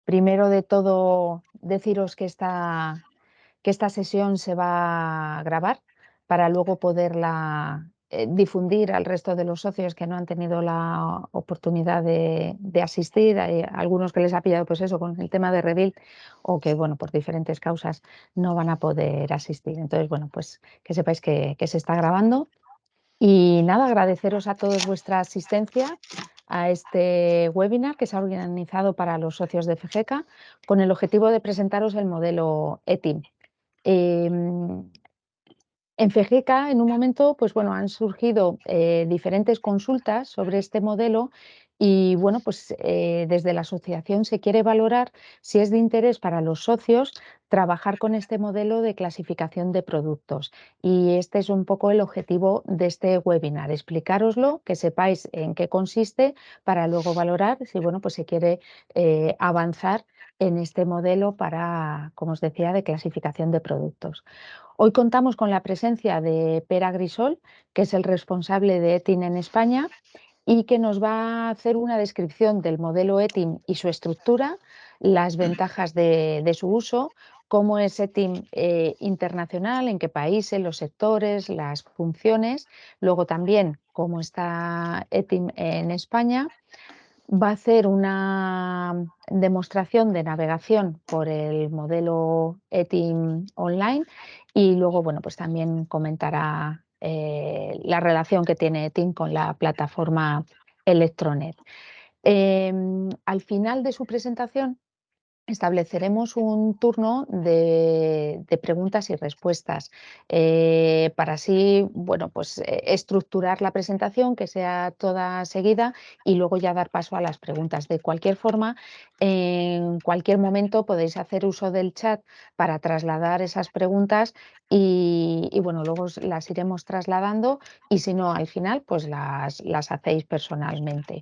Primero de todo, deciros que esta sesión se va a grabar para luego poderla difundir al resto de los socios que no han tenido la oportunidad de asistir. Hay algunos que les ha pillado pues eso con el tema de Revit o que bueno, por diferentes causas no van a poder asistir. Entonces, bueno, pues que sepáis que se está grabando. Y nada, agradeceros a todos vuestra asistencia a este webinar que se ha organizado para los socios de FGECA con el objetivo de presentaros el modelo ETIM. En FEGECA, en un momento, pues bueno, han surgido diferentes consultas sobre este modelo y bueno, pues desde la asociación se quiere valorar si es de interés para los socios trabajar con este modelo de clasificación de productos. Y este es un poco el objetivo de este webinar, explicároslo, que sepáis en qué consiste para luego valorar si bueno, pues se quiere avanzar en este modelo para, como os decía, de clasificación de productos. Hoy contamos con la presencia de Pere Grisol, que es el responsable de ETIM en España y que nos va a hacer una descripción del modelo ETIM y su estructura, las ventajas de su uso, cómo es ETIM internacional, en qué países, los sectores, las funciones, luego también cómo está ETIM en España. Va a hacer una demostración de navegación por el modelo ETIM online y luego, bueno, pues también comentará la relación que tiene ETIM con la plataforma Electronet. Al final de su presentación estableceremos un turno de preguntas y respuestas para así, bueno, pues estructurar la presentación, que sea toda seguida y luego ya dar paso a las preguntas. De cualquier forma, en cualquier momento podéis hacer uso del chat para trasladar esas preguntas y bueno, luego las iremos trasladando y si no, al final, pues las hacéis personalmente.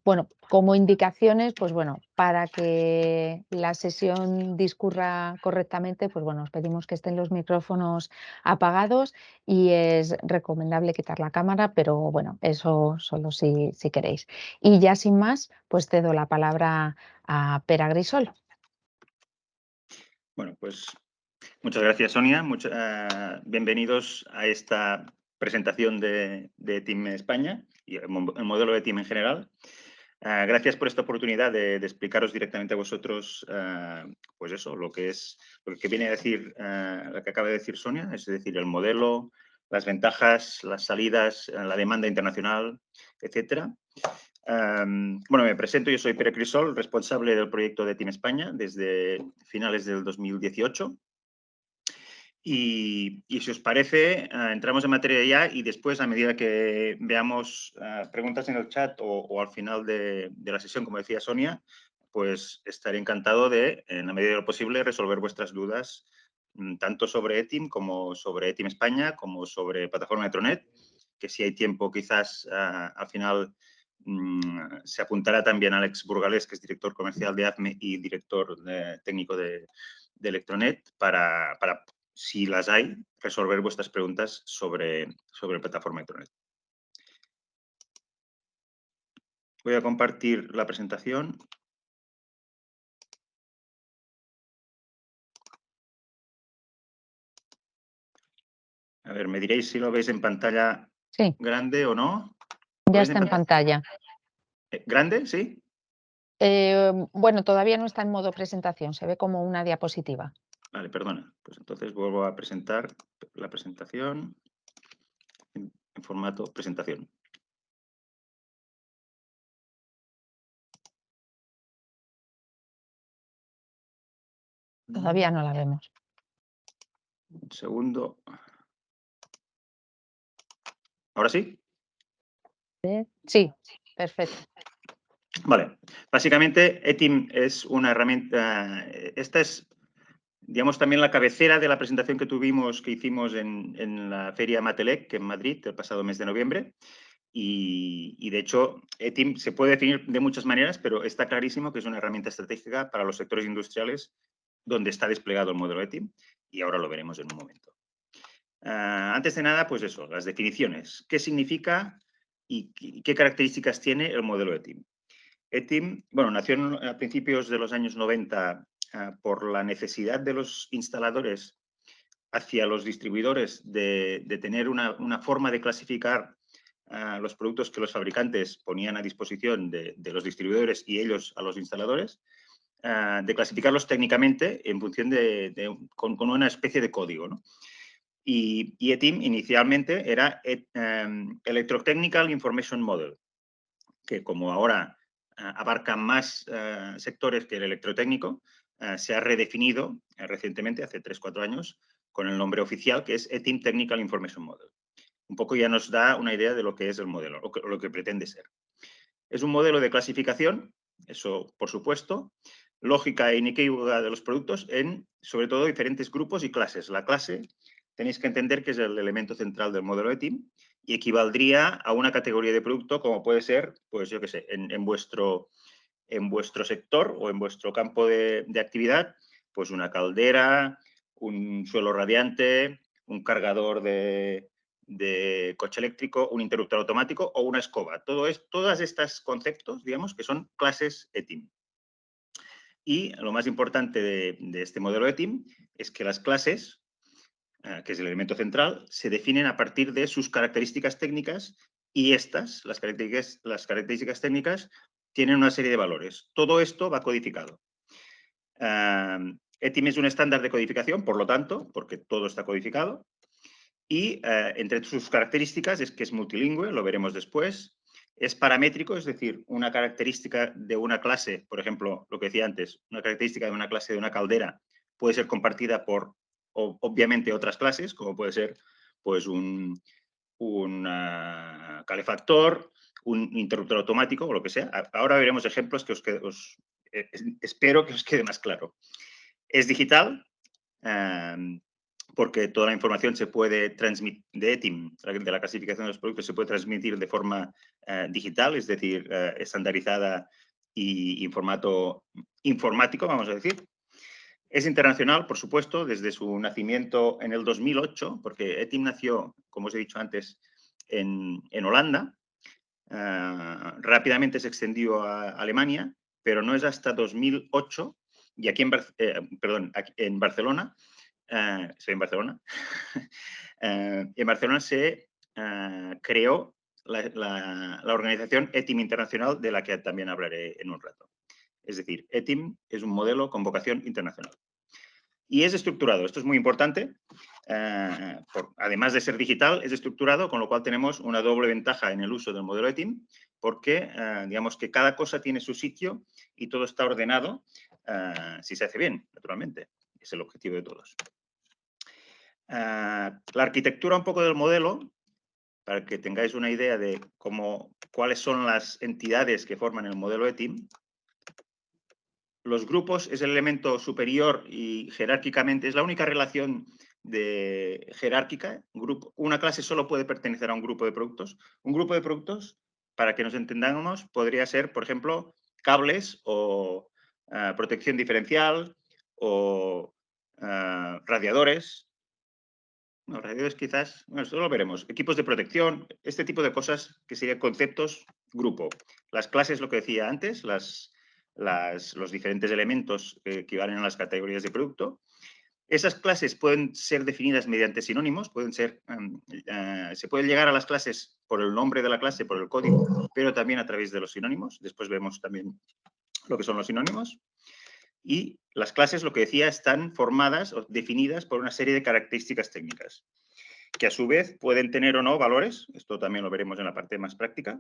Bueno, como indicaciones, pues bueno, para que la sesión discurra correctamente, pues bueno, os pedimos que estén los micrófonos apagados y es recomendable quitar la cámara, pero bueno, eso solo si queréis. Y ya sin más, pues cedo la palabra a Pere Grisol. Bueno, pues muchas gracias, Sonia. Bienvenidos a esta presentación de ETIM España y el modelo de ETIM en general. Gracias por esta oportunidad de explicaros directamente a vosotros, pues eso, lo que viene a decir, lo que acaba de decir Sonia, es decir, el modelo, las ventajas, las salidas, la demanda internacional, etcétera. Bueno, me presento, yo soy Pere Grisol, responsable del proyecto de ETIM España desde finales del 2018. Y si os parece, entramos en materia ya y después, a medida que veamos preguntas en el chat o al final de la sesión, como decía Sonia, pues estaré encantado de, en la medida de lo posible, resolver vuestras dudas, tanto sobre ETIM como sobre ETIM España, como sobre plataforma Electronet, que si hay tiempo quizás al final se apuntará también Alex Burgalés, que es director comercial de AFME y director técnico de Electronet, para si las hay, resolver vuestras preguntas sobre plataforma Electronet. Voy a compartir la presentación. A ver, me diréis si lo veis en pantalla grande o no. Ya está en pantalla. ¿Grande? ¿Sí? Bueno, todavía no está en modo presentación, se ve como una diapositiva. Vale, perdona. Pues entonces vuelvo a presentar la presentación en formato presentación. Todavía no la vemos. Un segundo. ¿Ahora sí? Sí, perfecto. Vale. Básicamente, ETIM es una herramienta. Esta es, digamos, también la cabecera de la presentación que hicimos en la Feria Matelec en Madrid el pasado mes de noviembre. Y de hecho, ETIM se puede definir de muchas maneras, pero está clarísimo que es una herramienta estratégica para los sectores industriales donde está desplegado el modelo ETIM y ahora lo veremos en un momento. Antes de nada, pues eso, las definiciones. ¿Qué significa y qué características tiene el modelo ETIM? ETIM, bueno, nació a principios de los años 90 por la necesidad de los instaladores hacia los distribuidores de tener una forma de clasificar los productos que los fabricantes ponían a disposición de los distribuidores y ellos a los instaladores, de clasificarlos técnicamente en función con una especie de código, ¿no? Y ETIM inicialmente era Electrotechnical Information Model, que como ahora abarca más sectores que el electrotécnico, se ha redefinido recientemente, hace 3 o 4 años, con el nombre oficial que es ETIM Technical Information Model. Un poco ya nos da una idea de lo que es el modelo, o lo que pretende ser. Es un modelo de clasificación, eso por supuesto, lógica e inequívoca de los productos en, sobre todo, diferentes grupos y clases. La clase tenéis que entender que es el elemento central del modelo de TIM y equivaldría a una categoría de producto como puede ser, pues yo qué sé, en vuestro sector o en vuestro campo de actividad, pues una caldera, un suelo radiante, un cargador de coche eléctrico, un interruptor automático o una escoba. Todos estos conceptos, digamos, que son clases ETIM. Y lo más importante de este modelo ETIM es que las clases, que es el elemento central, se definen a partir de sus características técnicas y estas, las características técnicas, tienen una serie de valores. Todo esto va codificado. ETIM es un estándar de codificación, por lo tanto, porque todo está codificado, y entre sus características es que es multilingüe, lo veremos después, es paramétrico, es decir, una característica de una clase, por ejemplo, lo que decía antes, una característica de una clase de una caldera puede ser compartida por, obviamente, otras clases, como puede ser pues un calefactor, un interruptor automático o lo que sea. Ahora veremos ejemplos que espero que os quede más claro. Es digital, porque toda la información se puede transmitir de ETIM, de la clasificación de los productos, se puede transmitir de forma digital, es decir, estandarizada y en formato informático, vamos a decir. Es internacional, por supuesto, desde su nacimiento en el 2008, porque ETIM nació, como os he dicho antes, en Holanda. Rápidamente se extendió a Alemania, pero no es hasta 2008, y aquí aquí en Barcelona, soy en Barcelona, en Barcelona se creó la organización ETIM Internacional, de la que también hablaré en un rato. Es decir, ETIM es un modelo con vocación internacional. Y es estructurado, esto es muy importante, además de ser digital, es estructurado, con lo cual tenemos una doble ventaja en el uso del modelo ETIM, porque digamos que cada cosa tiene su sitio y todo está ordenado si se hace bien, naturalmente. Es el objetivo de todos. La arquitectura un poco del modelo, para que tengáis una idea de cuáles son las entidades que forman el modelo ETIM. Los grupos es el elemento superior y jerárquicamente es la única relación jerárquica. Una clase solo puede pertenecer a un grupo de productos. Un grupo de productos, para que nos entendamos, podría ser, por ejemplo, cables o protección diferencial o radiadores. No, radiadores quizás, bueno, esto lo veremos. Equipos de protección, este tipo de cosas que serían conceptos grupo. Las clases, lo que decía antes, los diferentes elementos que equivalen a las categorías de producto. Esas clases pueden ser definidas mediante sinónimos, se puede llegar a las clases por el nombre de la clase, por el código, pero también a través de los sinónimos. Después vemos también lo que son los sinónimos. Y las clases, lo que decía, están formadas o definidas por una serie de características técnicas, que a su vez pueden tener o no valores, esto también lo veremos en la parte más práctica,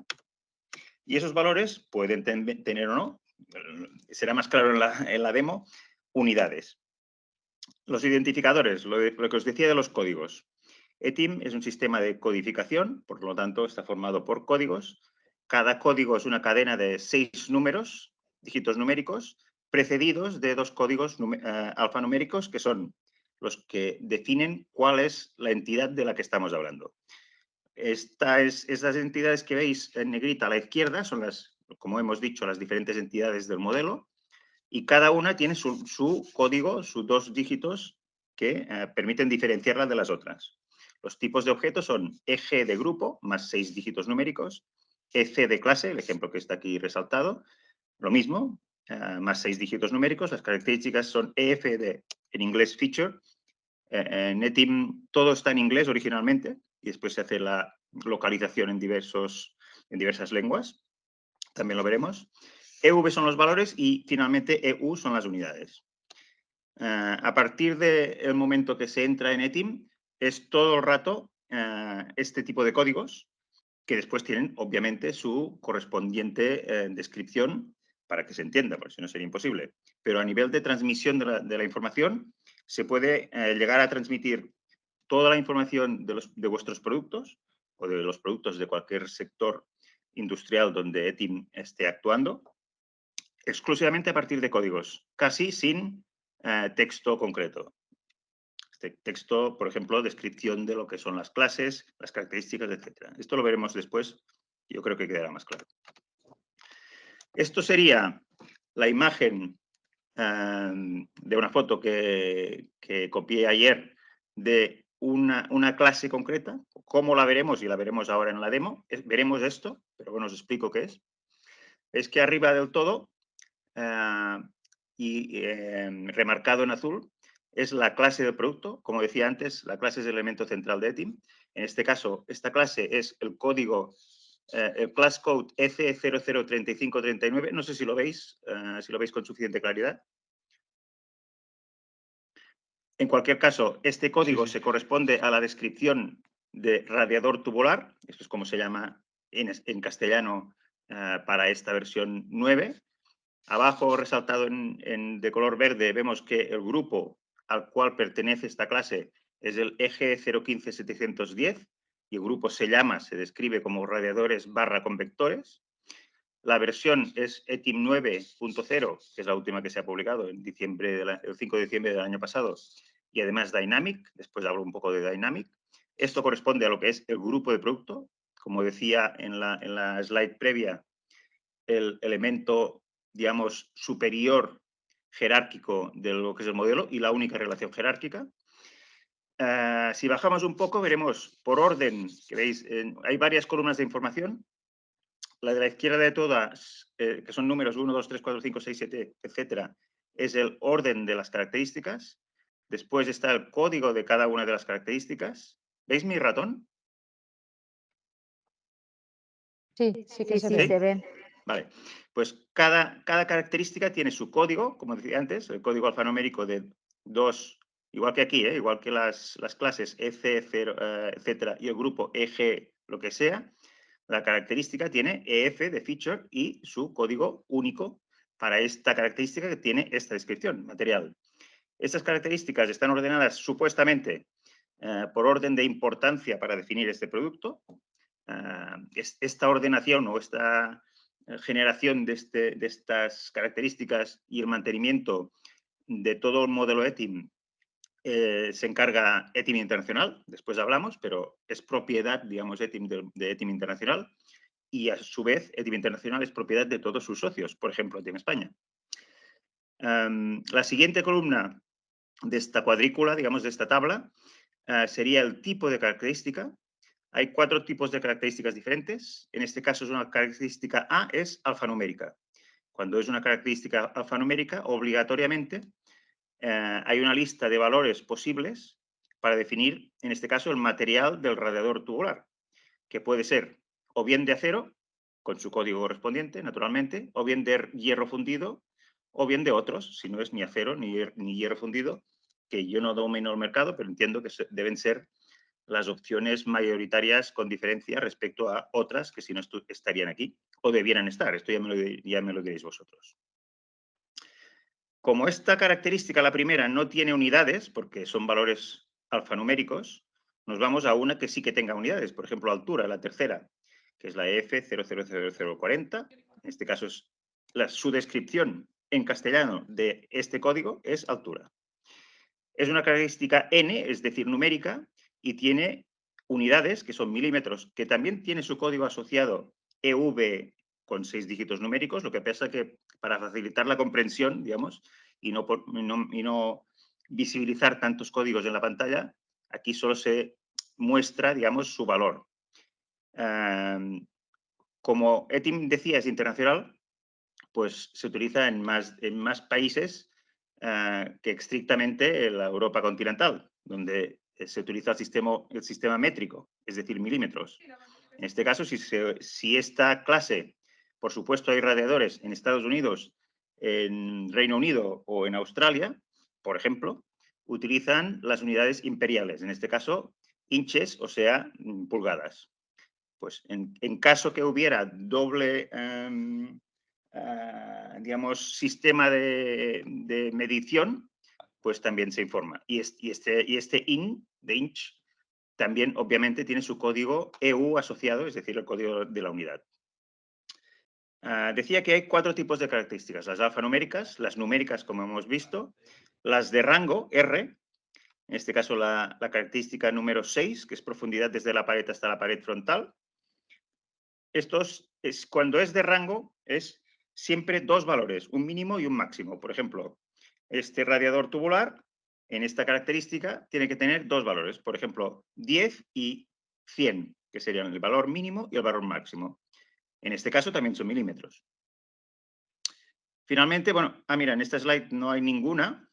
y esos valores pueden tener o no, será más claro en la demo, unidades. Los identificadores, lo que os decía de los códigos. ETIM es un sistema de codificación, por lo tanto está formado por códigos. Cada código es una cadena de 6 números, dígitos numéricos, precedidos de 2 códigos alfanuméricos, que son los que definen cuál es la entidad de la que estamos hablando. Estas entidades que veis en negrita a la izquierda son como hemos dicho, las diferentes entidades del modelo, y cada una tiene su código, sus 2 dígitos que permiten diferenciarla de las otras. Los tipos de objetos son EG de grupo, más 6 dígitos numéricos, EC de clase, el ejemplo que está aquí resaltado, lo mismo, más 6 dígitos numéricos. Las características son EF en inglés feature. En ETIM todo está en inglés originalmente y después se hace la localización en diversas lenguas. También lo veremos. EV son los valores y finalmente EU son las unidades. A partir del momento que se entra en ETIM, es todo el rato este tipo de códigos que después tienen, obviamente, su correspondiente descripción para que se entienda, porque si no sería imposible. Pero a nivel de transmisión de la información, se puede llegar a transmitir toda la información de vuestros productos o de los productos de cualquier sector industrial donde ETIM esté actuando, exclusivamente a partir de códigos, casi sin texto concreto. Este texto, por ejemplo, descripción de lo que son las clases, las características, etc. Esto lo veremos después, yo creo que quedará más claro. Esto sería la imagen de una foto que copié ayer de una clase concreta. ¿Cómo la veremos? Y la veremos ahora en la demo. Veremos esto, pero bueno, os explico qué es. Es que arriba del todo y remarcado en azul es la clase del producto. Como decía antes, la clase es el elemento central de ETIM. En este caso, esta clase es el código, el class code F003539. No sé si lo veis con suficiente claridad. En cualquier caso, este código se corresponde a la descripción de radiador tubular. Esto es como se llama en castellano para esta versión 9. Abajo, resaltado de color verde, vemos que el grupo al cual pertenece esta clase es el EG 015710 y el grupo se describe como radiadores / convectores. La versión es ETIM 9.0, que es la última que se ha publicado el 5 de diciembre del año pasado, y además Dynamic. Después hablo un poco de Dynamic. Esto corresponde a lo que es el grupo de producto. Como decía en la slide previa, el elemento, digamos, superior jerárquico de lo que es el modelo y la única relación jerárquica. Si bajamos un poco, veremos por orden, que veis, hay varias columnas de información. La de la izquierda de todas, que son números 1, 2, 3, 4, 5, 6, 7, etcétera, es el orden de las características. Después está el código de cada una de las características. ¿Veis mi ratón? Sí, sí que Sí, se sí, ve. se ve. Vale, pues cada característica tiene su código, como decía antes, el código alfanumérico de 2, igual que aquí, igual que las clases EC0, etcétera, y el grupo EG, lo que sea. La característica tiene EF de feature y su código único para esta característica que tiene esta descripción, material. Estas características están ordenadas supuestamente por orden de importancia para definir este producto. Esta ordenación o esta generación de estas características y el mantenimiento de todo el modelo ETIM se encarga ETIM Internacional, después hablamos, pero es propiedad, digamos, de ETIM Internacional y a su vez ETIM Internacional es propiedad de todos sus socios, por ejemplo, ETIM España. La siguiente columna de esta cuadrícula, digamos, de esta tabla, sería el tipo de característica. Hay 4 tipos de características diferentes. En este caso es una característica A, es alfanumérica. Cuando es una característica alfanumérica, obligatoriamente hay una lista de valores posibles para definir, en este caso, el material del radiador tubular, que puede ser o bien de acero, con su código correspondiente, naturalmente, o bien de hierro fundido, o bien de otros, si no es ni acero ni hierro fundido, que yo no domino el mercado, pero entiendo que deben ser las opciones mayoritarias con diferencia respecto a otras que si no estarían aquí o debieran estar. Esto ya me lo diréis vosotros. Como esta característica, la primera, no tiene unidades, porque son valores alfanuméricos, nos vamos a una que sí que tenga unidades. Por ejemplo, altura, la tercera, que es la F000040. En este caso, su descripción en castellano de este código es altura. Es una característica N, es decir, numérica, y tiene unidades, que son milímetros, que también tiene su código asociado EV con 6 dígitos numéricos, lo que pasa que para facilitar la comprensión, digamos, y no visibilizar tantos códigos en la pantalla, aquí solo se muestra, digamos, su valor. Como ETIM decía, es internacional, pues se utiliza en más países que estrictamente en la Europa continental, donde se utiliza el sistema métrico, es decir, milímetros. En este caso, si esta clase, por supuesto, hay radiadores en Estados Unidos, en Reino Unido o en Australia, por ejemplo, utilizan las unidades imperiales, en este caso, inches, o sea, pulgadas. Pues en caso que hubiera doble, digamos, sistema de medición, pues también se informa. Y este IN de inch también, obviamente, tiene su código EU asociado, es decir, el código de la unidad. Decía que hay 4 tipos de características: las alfanuméricas, las numéricas, como hemos visto, las de rango, R, en este caso la característica número 6, que es profundidad desde la pared hasta la pared frontal. Cuando es de rango, es siempre 2 valores, un mínimo y un máximo. Por ejemplo, este radiador tubular, en esta característica, tiene que tener 2 valores. Por ejemplo, 10 y 100, que serían el valor mínimo y el valor máximo. En este caso también son milímetros. Finalmente, bueno, mira, en esta slide no hay ninguna,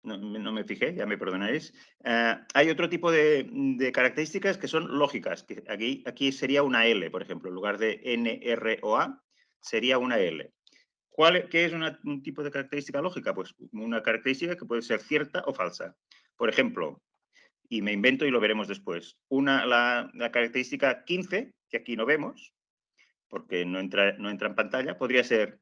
no me fijé, ya me perdonaréis. Hay otro tipo de características que son lógicas, que aquí sería una L, por ejemplo, en lugar de N, R o A, sería una L. ¿Qué es un tipo de característica lógica? Pues una característica que puede ser cierta o falsa. Por ejemplo, y me invento y lo veremos después, la característica 15, que aquí no vemos, porque no entra en pantalla, podría ser: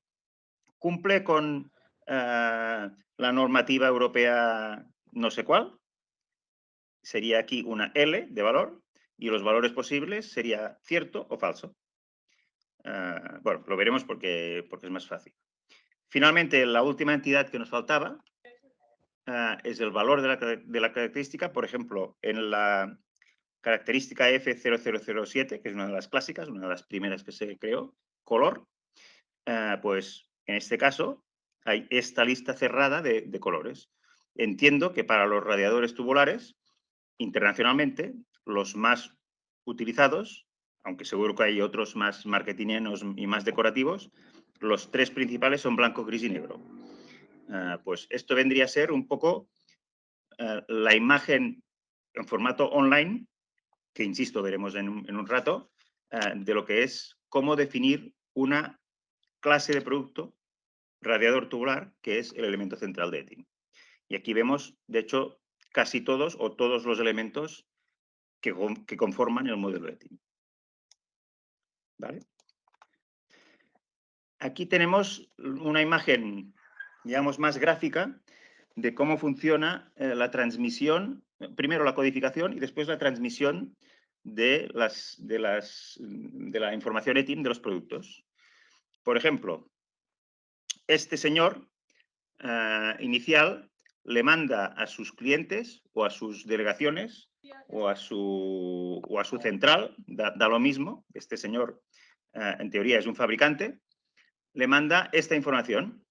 cumple con la normativa europea no sé cuál, sería aquí una L de valor, y los valores posibles sería cierto o falso. Bueno, lo veremos porque es más fácil. Finalmente, la última entidad que nos faltaba es el valor de la característica. Por ejemplo, en la característica F0007, que es una de las clásicas, una de las primeras que se creó, color, pues en este caso hay esta lista cerrada de colores. Entiendo que para los radiadores tubulares, internacionalmente, los más utilizados, aunque seguro que hay otros más marketingianos y más decorativos, los 3 principales son blanco, gris y negro. Pues esto vendría a ser un poco la imagen en formato online, que insisto, veremos en un rato, de lo que es cómo definir una clase de producto radiador tubular, que es el elemento central de ETIM. Y aquí vemos, de hecho, casi todos o todos los elementos que conforman el modelo ETIM. ¿Vale? Aquí tenemos una imagen, digamos, más gráfica de cómo funciona la transmisión, primero la codificación y después la transmisión de la información ETIM de los productos. Por ejemplo, este señor inicial le manda a sus clientes o a sus delegaciones o a su central, da lo mismo, este señor en teoría es un fabricante, le manda esta información.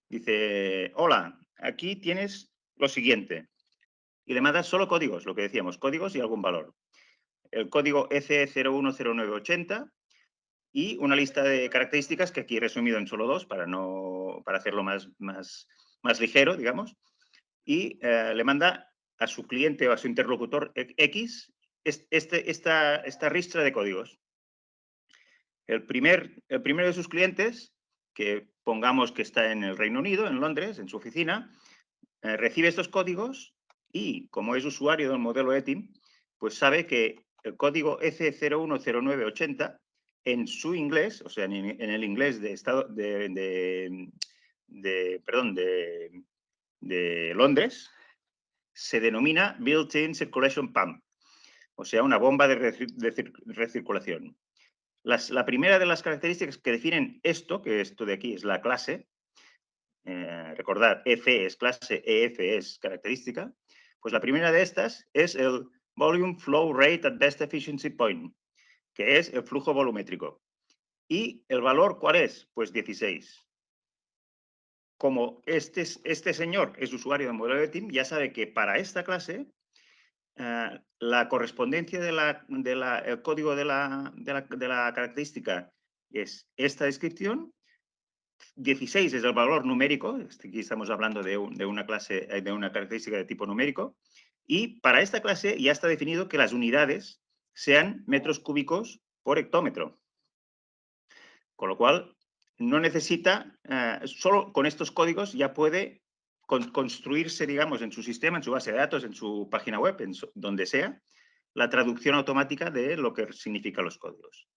Dice: hola, aquí tienes lo siguiente. Y le manda solo códigos, lo que decíamos, códigos y algún valor. El código EC010980 y una lista de características que aquí he resumido en solo 2 para hacerlo más ligero, digamos. Y le manda a su cliente o a su interlocutor X esta ristra de códigos. El primero de sus clientes, que pongamos que está en el Reino Unido, en Londres, en su oficina, recibe estos códigos y, como es usuario del modelo ETIM, pues sabe que el código EC010980 en su inglés, o sea, en el inglés de Londres, se denomina Built-in Circulation Pump, o sea, una bomba de recirculación. La primera de las características que definen esto, que esto de aquí es la clase, recordad, EC es clase, EF es característica, pues la primera de estas es el Volume Flow Rate at Best Efficiency Point, que es el flujo volumétrico. ¿Y el valor cuál es? Pues 16. Como este señor es usuario del modelo de ETIM, ya sabe que para esta clase la correspondencia el código de la característica es esta descripción 16 es el valor numérico, aquí estamos hablando de una clase, de una característica de tipo numérico, y para esta clase ya está definido que las unidades sean metros cúbicos por hectómetro. Con lo cual, no necesita, solo con estos códigos ya puede construirse, digamos, en su sistema, en su base de datos, en su página web, donde sea, la traducción automática de lo que significan los códigos.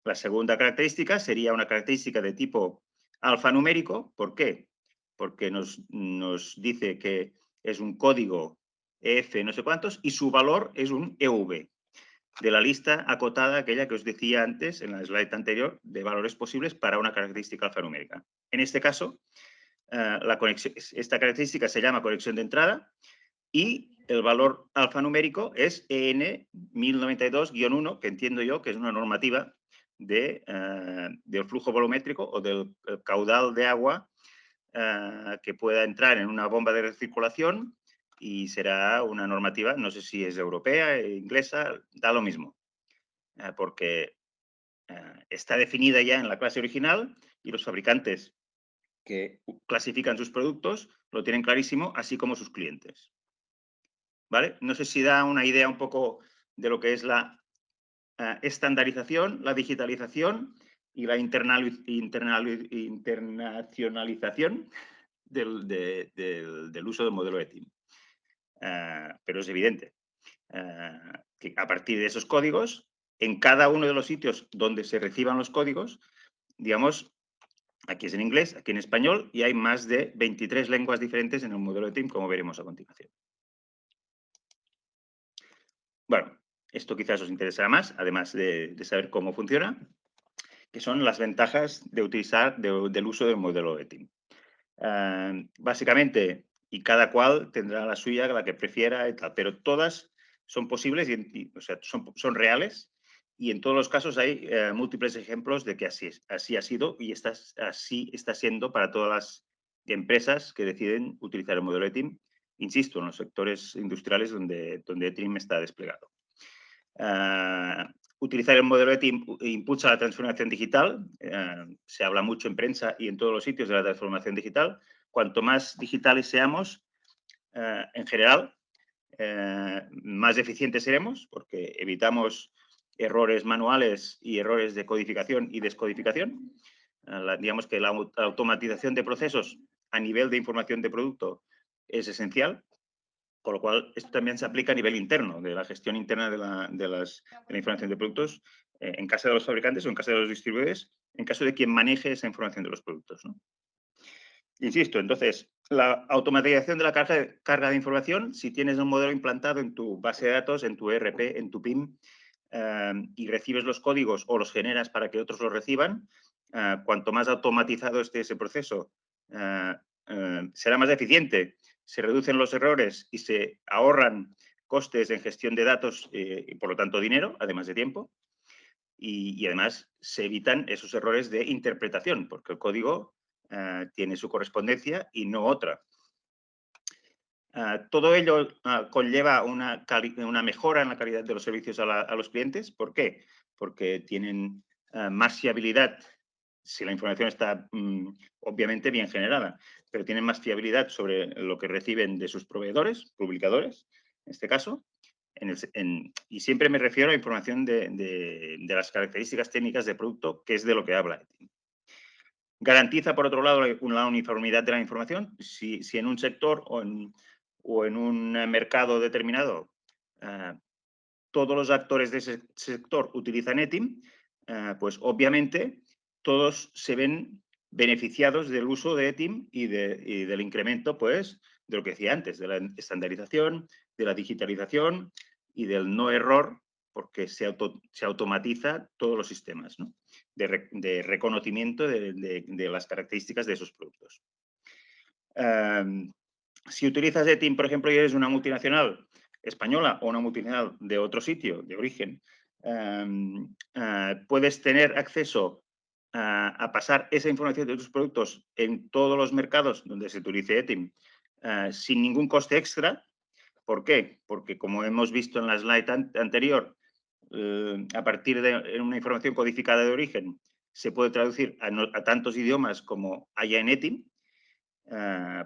La segunda característica sería una característica de tipo alfanumérico. ¿Por qué? Porque nos dice que es un código EF no sé cuántos y su valor es un EV, de la lista acotada, aquella que os decía antes en la slide anterior, de valores posibles para una característica alfanumérica. En este caso, esta característica se llama conexión de entrada y el valor alfanumérico es EN 1092-1, que entiendo yo que es una normativa del flujo volumétrico o del caudal de agua que pueda entrar en una bomba de recirculación, y será una normativa, no sé si es europea, inglesa, da lo mismo, porque está definida ya en la clase original y los fabricantes que clasifican sus productos lo tienen clarísimo, así como sus clientes. ¿Vale? No sé si da una idea un poco de lo que es la estandarización, la digitalización y la internacionalización del uso del modelo ETIM. Pero es evidente que a partir de esos códigos, en cada uno de los sitios donde se reciban los códigos, digamos, aquí es en inglés, aquí en español, y hay más de 23 lenguas diferentes en el modelo ETIM, como veremos a continuación. Bueno, esto quizás os interesará más, además de saber cómo funciona, que son las ventajas de utilizar del uso del modelo ETIM. Básicamente, y cada cual tendrá la suya, la que prefiera, y tal, pero todas son posibles o sea, son reales, y en todos los casos hay múltiples ejemplos de que así ha sido y así está siendo para todas las empresas que deciden utilizar el modelo ETIM, insisto, en los sectores industriales donde ETIM está desplegado. Utilizar el modelo ETIM impulsa la transformación digital. Se habla mucho en prensa y en todos los sitios de la transformación digital. Cuanto más digitales seamos, en general, más eficientes seremos, porque evitamos errores manuales y errores de codificación y descodificación. Digamos que la automatización de procesos a nivel de información de producto es esencial. Con lo cual, esto también se aplica a nivel interno, de la gestión interna de la información de productos, en casa de los fabricantes o en casa de los distribuidores, en caso de quien maneje esa información de los productos, ¿no? Insisto, entonces, la automatización de la carga de información, si tienes un modelo implantado en tu base de datos, en tu ERP, en tu PIM, y recibes los códigos o los generas para que otros los reciban, cuanto más automatizado esté ese proceso, será más eficiente, se reducen los errores y se ahorran costes en gestión de datos y, por lo tanto, dinero, además de tiempo. Y además se evitan esos errores de interpretación, porque el código tiene su correspondencia y no otra. Todo ello conlleva una mejora en la calidad de los servicios a los clientes. ¿Por qué? Porque tienen más fiabilidad, si la información está obviamente bien generada, pero tienen más fiabilidad sobre lo que reciben de sus proveedores, publicadores, en este caso. Y siempre me refiero a la información de las características técnicas del producto, que es de lo que habla. Garantiza, por otro lado, la uniformidad de la información. Si en un sector o en un mercado determinado todos los actores de ese sector utilizan ETIM, pues obviamente todos se ven beneficiados del uso de ETIM y del incremento, pues, de lo que decía antes, de la estandarización, de la digitalización y del no error, porque se automatiza todos los sistemas, ¿no?, de reconocimiento de las características de esos productos. Si utilizas ETIM, por ejemplo, y eres una multinacional española o una multinacional de otro sitio, de origen, puedes tener acceso a pasar esa información de tus productos en todos los mercados donde se utilice ETIM sin ningún coste extra. ¿Por qué? Porque, como hemos visto en la slide anterior, a partir de una información codificada de origen, se puede traducir a tantos idiomas como haya en ETIM.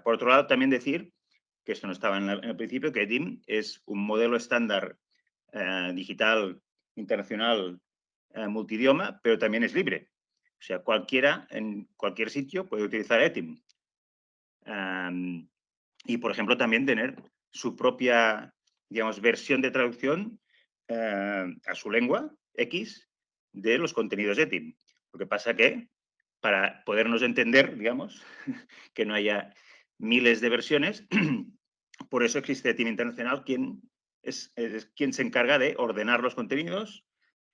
Por otro lado, también decir, que esto no estaba en el principio, que ETIM es un modelo estándar digital internacional multidioma, pero también es libre. O sea, cualquiera en cualquier sitio puede utilizar ETIM. Y, por ejemplo, también tener su propia, digamos, versión de traducción a su lengua X de los contenidos ETIM. Lo que pasa que, para podernos entender, digamos, que no haya miles de versiones, por eso existe ETIM Internacional, quien es quien se encarga de ordenar los contenidos,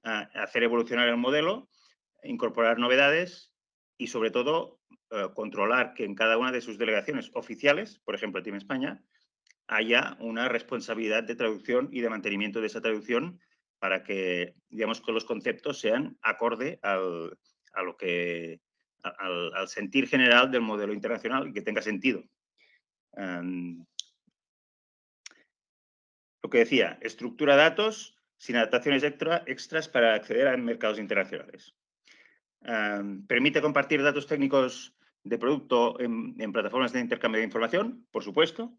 hacer evolucionar el modelo, incorporar novedades y, sobre todo, controlar que en cada una de sus delegaciones oficiales, por ejemplo, Team España, haya una responsabilidad de traducción y de mantenimiento de esa traducción para que, digamos, que los conceptos sean acorde a lo que, al sentir general del modelo internacional y que tenga sentido. Lo que decía, estructura datos sin adaptaciones extras para acceder a mercados internacionales. Permite compartir datos técnicos de producto en plataformas de intercambio de información, por supuesto.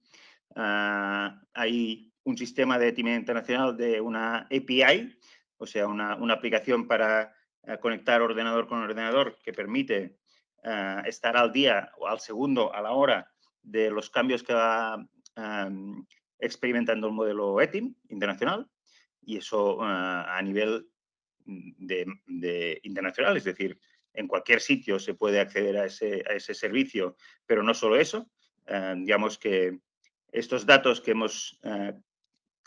Hay un sistema de ETIM internacional de una API, o sea, una aplicación para conectar ordenador con ordenador que permite estar al día o al segundo, a la hora de los cambios que va experimentando el modelo ETIM internacional, y eso a nivel internacional, es decir, en cualquier sitio se puede acceder a ese servicio, pero no solo eso. Digamos que estos datos que hemos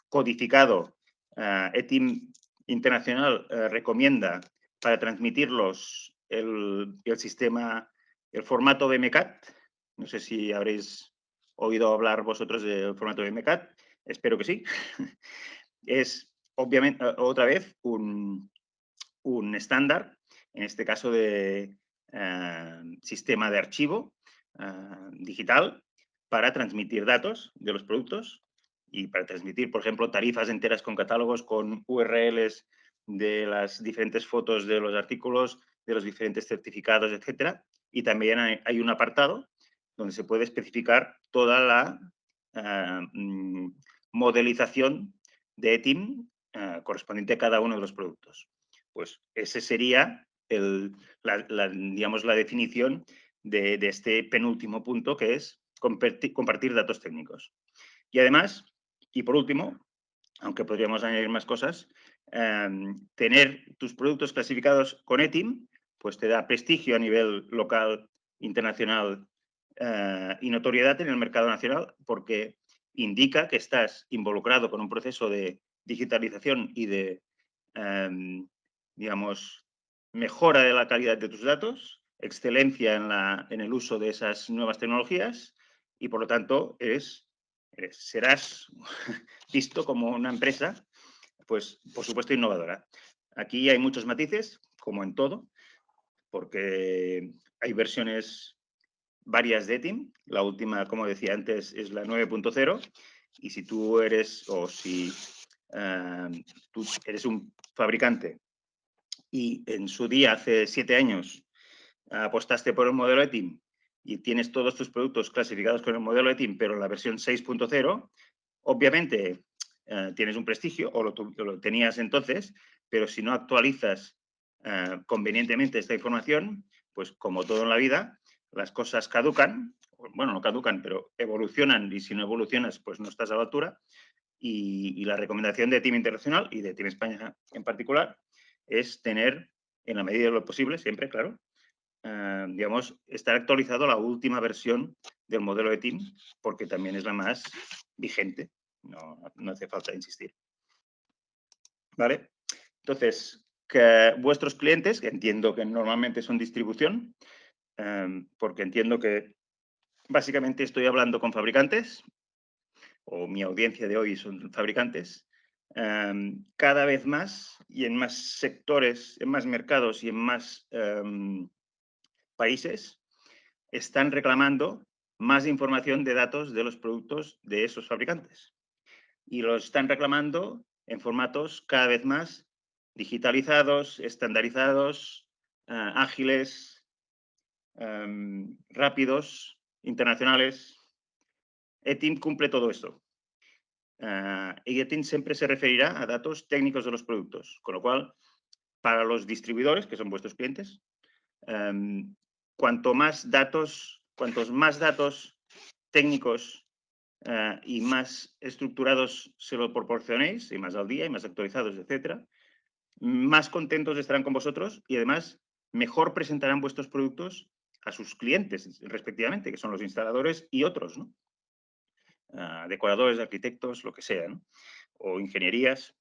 codificado, ETIM Internacional recomienda para transmitirlos el sistema, el formato BMCAT. No sé si habréis oído hablar vosotros del formato BMCAT, espero que sí. Es, obviamente, otra vez, un estándar, en este caso de sistema de archivo digital para transmitir datos de los productos y para transmitir, por ejemplo, tarifas enteras con catálogos, con URLs de las diferentes fotos de los artículos, de los diferentes certificados, etcétera. Y también hay un apartado donde se puede especificar toda la modelización de ETIM correspondiente a cada uno de los productos. Pues ese sería digamos, la definición de este penúltimo punto, que es compartir datos técnicos. Y además, y por último, aunque podríamos añadir más cosas, tener tus productos clasificados con ETIM, pues te da prestigio a nivel local, internacional y notoriedad en el mercado nacional, porque indica que estás involucrado con un proceso de digitalización y de, digamos, mejora de la calidad de tus datos, excelencia en el uso de esas nuevas tecnologías y, por lo tanto, serás visto como una empresa, pues, por supuesto, innovadora. Aquí hay muchos matices, como en todo, porque hay versiones varias de ETIM. La última, como decía antes, es la 9.0. Y si tú eres, o si tú eres un fabricante y en su día, hace 7 años, apostaste por el modelo ETIM y tienes todos tus productos clasificados con el modelo ETIM, pero en la versión 6.0, obviamente tienes un prestigio, o lo tenías entonces, pero si no actualizas convenientemente esta información, pues como todo en la vida, las cosas caducan, bueno, no caducan, pero evolucionan, y si no evolucionas, pues no estás a la altura. Y la recomendación de Team Internacional y de Team España en particular es tener, en la medida de lo posible, siempre, claro, digamos, estar actualizado a la última versión del modelo de Team, porque también es la más vigente. No hace falta insistir. ¿Vale? Entonces, que vuestros clientes, que entiendo que normalmente son distribución, porque entiendo que básicamente estoy hablando con fabricantes, o mi audiencia de hoy son fabricantes, cada vez más y en más sectores, en más mercados y en más países, están reclamando más información de datos de los productos de esos fabricantes. Y los están reclamando en formatos cada vez más digitalizados, estandarizados, ágiles, rápidos, internacionales. ETIM cumple todo esto. Y ETIM siempre se referirá a datos técnicos de los productos, con lo cual, para los distribuidores, que son vuestros clientes, cuantos más datos técnicos y más estructurados se lo proporcionéis, y más al día, y más actualizados, etcétera, más contentos estarán con vosotros y además mejor presentarán vuestros productos a sus clientes, respectivamente, que son los instaladores y otros, ¿no? Decoradores, arquitectos, lo que sea, ¿no? O ingenierías.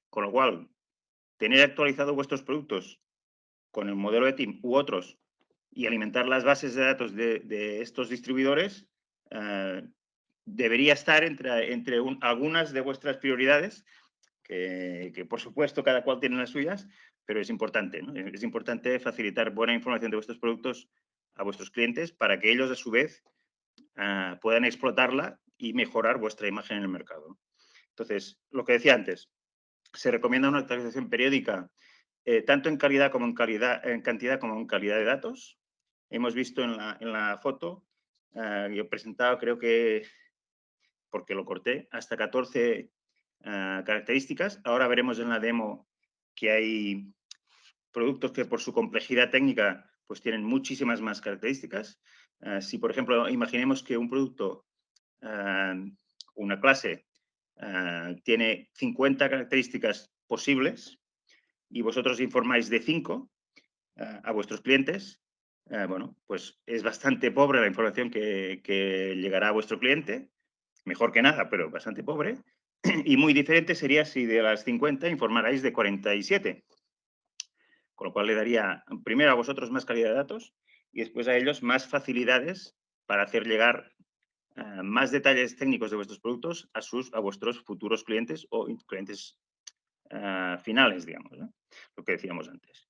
Con lo cual, tener actualizado vuestros productos con el modelo de Team u otros y alimentar las bases de datos de estos distribuidores debería estar entre algunas de vuestras prioridades, que por supuesto cada cual tiene las suyas, pero es importante, ¿no? Es importante facilitar buena información de vuestros productos a vuestros clientes para que ellos a su vez puedan explotarla y mejorar vuestra imagen en el mercado. Entonces, lo que decía antes, se recomienda una actualización periódica, tanto en calidad como en cantidad como en calidad de datos. Hemos visto en la foto, yo he presentado, creo que, porque lo corté, hasta 14 características. Ahora veremos en la demo que hay productos que por su complejidad técnica pues tienen muchísimas más características. Si, por ejemplo, imaginemos que un producto, una clase, tiene 50 características posibles y vosotros informáis de 5 a vuestros clientes, bueno, pues es bastante pobre la información que llegará a vuestro cliente, mejor que nada, pero bastante pobre, y muy diferente sería si de las 50 informarais de 47, con lo cual le daría primero a vosotros más calidad de datos y después a ellos más facilidades para hacer llegar más detalles técnicos de vuestros productos a vuestros futuros clientes o clientes finales, digamos, ¿no? Lo que decíamos antes.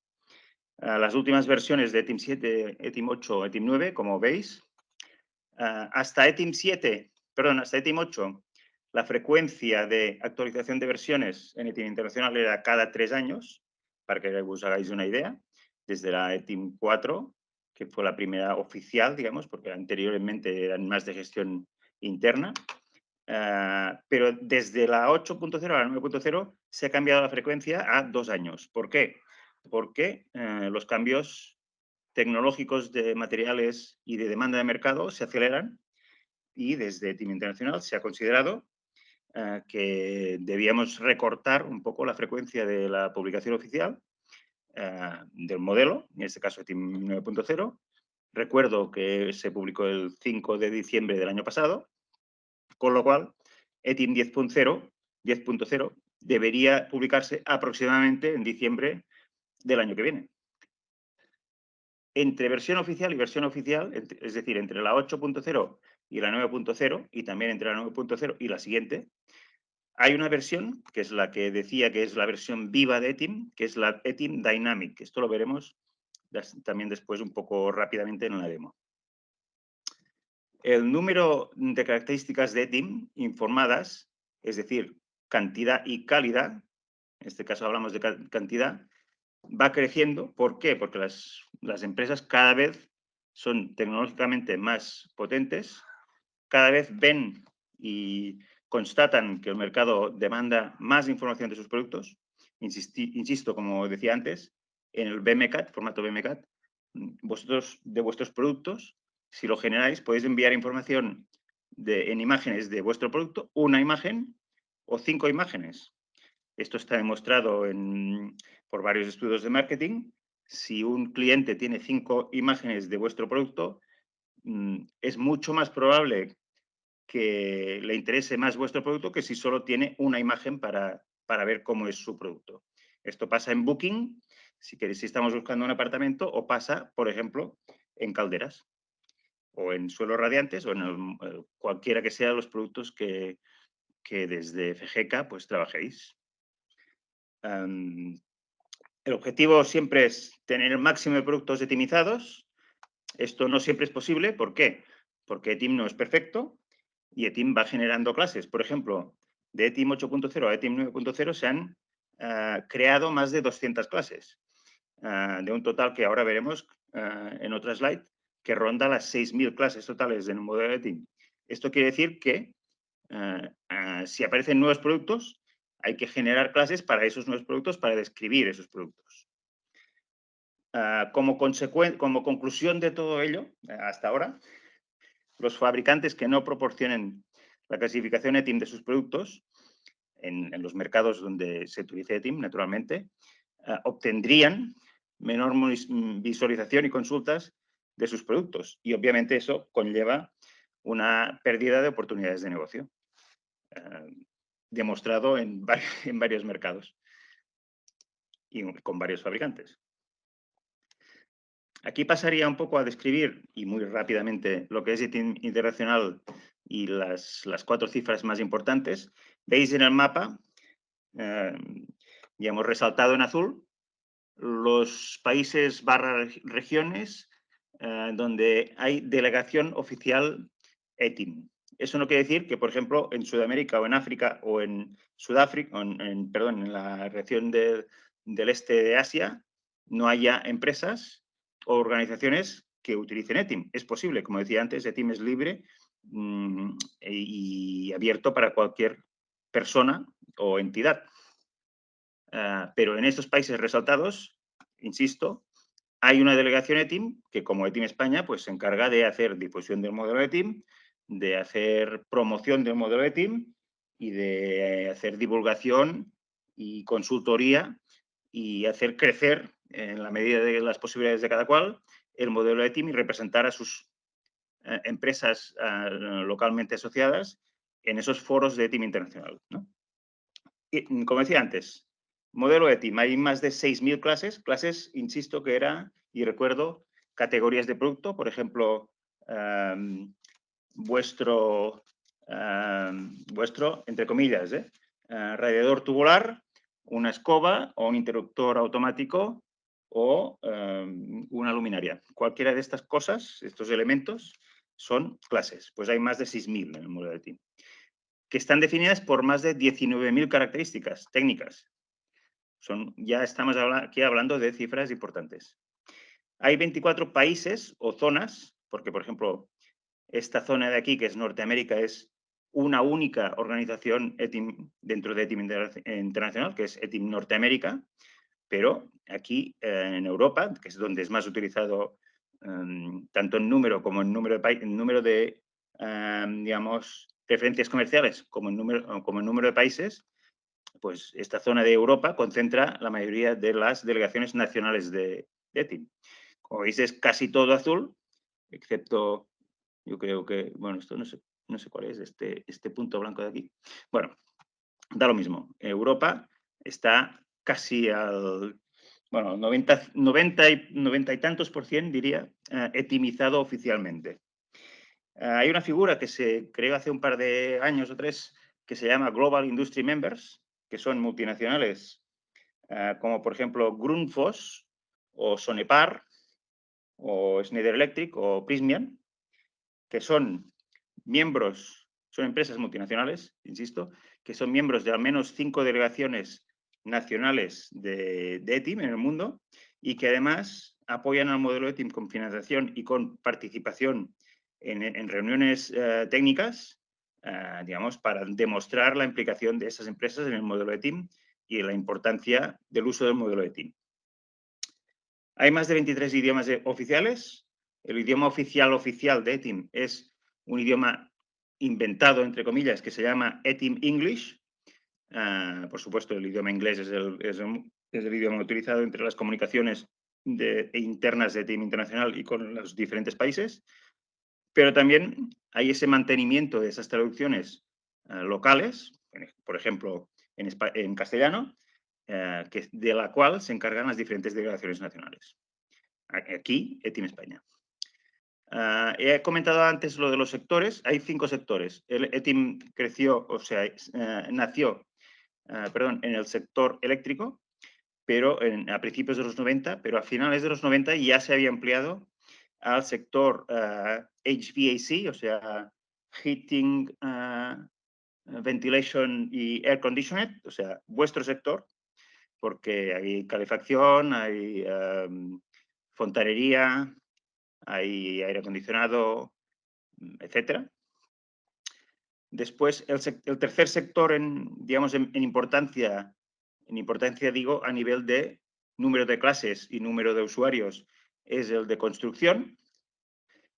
Las últimas versiones de ETIM 7, ETIM 8, ETIM 9, como veis, hasta ETIM 7, perdón, hasta ETIM 8, la frecuencia de actualización de versiones en ETIM internacional era cada 3 años, para que os hagáis una idea, desde la ETIM 4, que fue la primera oficial, digamos, porque anteriormente eran más de gestión interna. Pero desde la 8.0 a la 9.0 se ha cambiado la frecuencia a 2 años. ¿Por qué? Porque los cambios tecnológicos de materiales y de demanda de mercado se aceleran y desde Team Internacional se ha considerado que debíamos recortar un poco la frecuencia de la publicación oficial del modelo, en este caso Team 9.0. Recuerdo que se publicó el 5 de diciembre del año pasado, con lo cual ETIM 10.0 debería publicarse aproximadamente en diciembre del año que viene. Entre versión oficial y versión oficial, es decir, entre la 8.0 y la 9.0 y también entre la 9.0 y la siguiente, hay una versión que es la que decía que es la versión viva de ETIM, que es la ETIM Dynamic. Esto lo veremos también después un poco rápidamente en la demo. El número de características de ETIM informadas, es decir, cantidad y calidad, en este caso hablamos de cantidad, va creciendo. ¿Por qué? Porque las empresas cada vez son tecnológicamente más potentes, cada vez ven y constatan que el mercado demanda más información de sus productos. Insisto, como decía antes, en el BMCAT, formato BMCAT, vosotros de vuestros productos, si lo generáis, podéis enviar información en imágenes de vuestro producto, una imagen o 5 imágenes. Esto está demostrado por varios estudios de marketing. Si un cliente tiene 5 imágenes de vuestro producto, es mucho más probable que le interese más vuestro producto que si solo tiene una imagen para ver cómo es su producto. Esto pasa en Booking, si estamos buscando un apartamento, o pasa, por ejemplo, en calderas, o en suelos radiantes, o en cualquiera que sean los productos que desde FGK pues trabajéis. El objetivo siempre es tener el máximo de productos etimizados. Esto no siempre es posible. ¿Por qué? Porque ETIM no es perfecto y ETIM va generando clases. Por ejemplo, de ETIM 8.0 a ETIM 9.0 se han creado más de 200 clases. de un total que ahora veremos en otra slide, que ronda las 6.000 clases totales en un modelo de TIM. Esto quiere decir que si aparecen nuevos productos, hay que generar clases para esos nuevos productos, para describir esos productos. Como conclusión de todo ello, hasta ahora, los fabricantes que no proporcionen la clasificación ETIM de sus productos en los mercados donde se utilice ETIM, naturalmente, obtendrían menor visualización y consultas de sus productos. Y obviamente eso conlleva una pérdida de oportunidades de negocio, demostrado en varios mercados y con varios fabricantes. Aquí pasaría un poco a describir, y muy rápidamente, lo que es ETIM internacional y las 4 cifras más importantes. Veis en el mapa, ya hemos resaltado en azul, los países / regiones donde hay delegación oficial ETIM. Eso no quiere decir que, por ejemplo, en Sudamérica o en África o en Sudáfrica, perdón, en la región del este de Asia, no haya empresas o organizaciones que utilicen ETIM. Es posible, como decía antes, ETIM es libre y abierto para cualquier persona o entidad. Pero en estos países resaltados, insisto, hay una delegación ETIM que, como ETIM España, pues se encarga de hacer difusión del modelo ETIM, de hacer promoción del modelo ETIM y de hacer divulgación y consultoría y hacer crecer, en la medida de las posibilidades de cada cual, el modelo ETIM y representar a sus empresas localmente asociadas en esos foros de ETIM internacional, ¿no? Y, como decía antes, modelo ETIM, hay más de 6.000 clases, insisto, que era, y recuerdo, categorías de producto, por ejemplo, vuestro, entre comillas, radiador tubular, una escoba o un interruptor automático o una luminaria. Cualquiera de estas cosas, estos elementos, son clases. Pues hay más de 6.000 en el modelo ETIM, que están definidas por más de 19.000 características técnicas. Ya estamos aquí hablando de cifras importantes. Hay 24 países o zonas, porque, por ejemplo, esta zona de aquí, que es Norteamérica, es una única organización ETIM dentro de ETIM Internacional, que es ETIM Norteamérica, pero aquí en Europa, que es donde es más utilizado tanto en número como en número de digamos, referencias comerciales como en número de países, pues esta zona de Europa concentra la mayoría de las delegaciones nacionales de ETIM. Como veis, es casi todo azul, excepto, yo creo que, bueno, esto no sé cuál es, este punto blanco de aquí. Bueno, da lo mismo. Europa está casi al, bueno, 90 y tantos %, diría, etimizado oficialmente. Hay una figura que se creó hace un par de años o 3 que se llama Global Industry Members, que son multinacionales como por ejemplo Grundfos o Sonepar o Schneider Electric o Prysmian, que son miembros, son empresas multinacionales, insisto, que son miembros de al menos 5 delegaciones nacionales de ETIM en el mundo y que además apoyan al modelo ETIM con financiación y con participación en reuniones técnicas, digamos, para demostrar la implicación de esas empresas en el modelo ETIM y la importancia del uso del modelo ETIM. Hay más de 23 idiomas oficiales. El idioma oficial de ETIM es un idioma inventado, entre comillas, que se llama ETIM English. Por supuesto, el idioma inglés es el idioma utilizado entre las comunicaciones internas de ETIM Internacional y con los diferentes países. Pero también hay ese mantenimiento de esas traducciones locales, por ejemplo, en castellano, de la cual se encargan las diferentes delegaciones nacionales. Aquí, ETIM España. He comentado antes lo de los sectores. Hay 5 sectores. El ETIM nació en el sector eléctrico, pero a principios de los 90, pero a finales de los 90 ya se había ampliado al sector HVAC, o sea, Heating, Ventilation y Air Conditioning, o sea, vuestro sector, porque hay calefacción, hay fontanería, hay aire acondicionado, etcétera. Después, el tercer sector digamos, en importancia digo, a nivel de número de clases y número de usuarios, es el de construcción.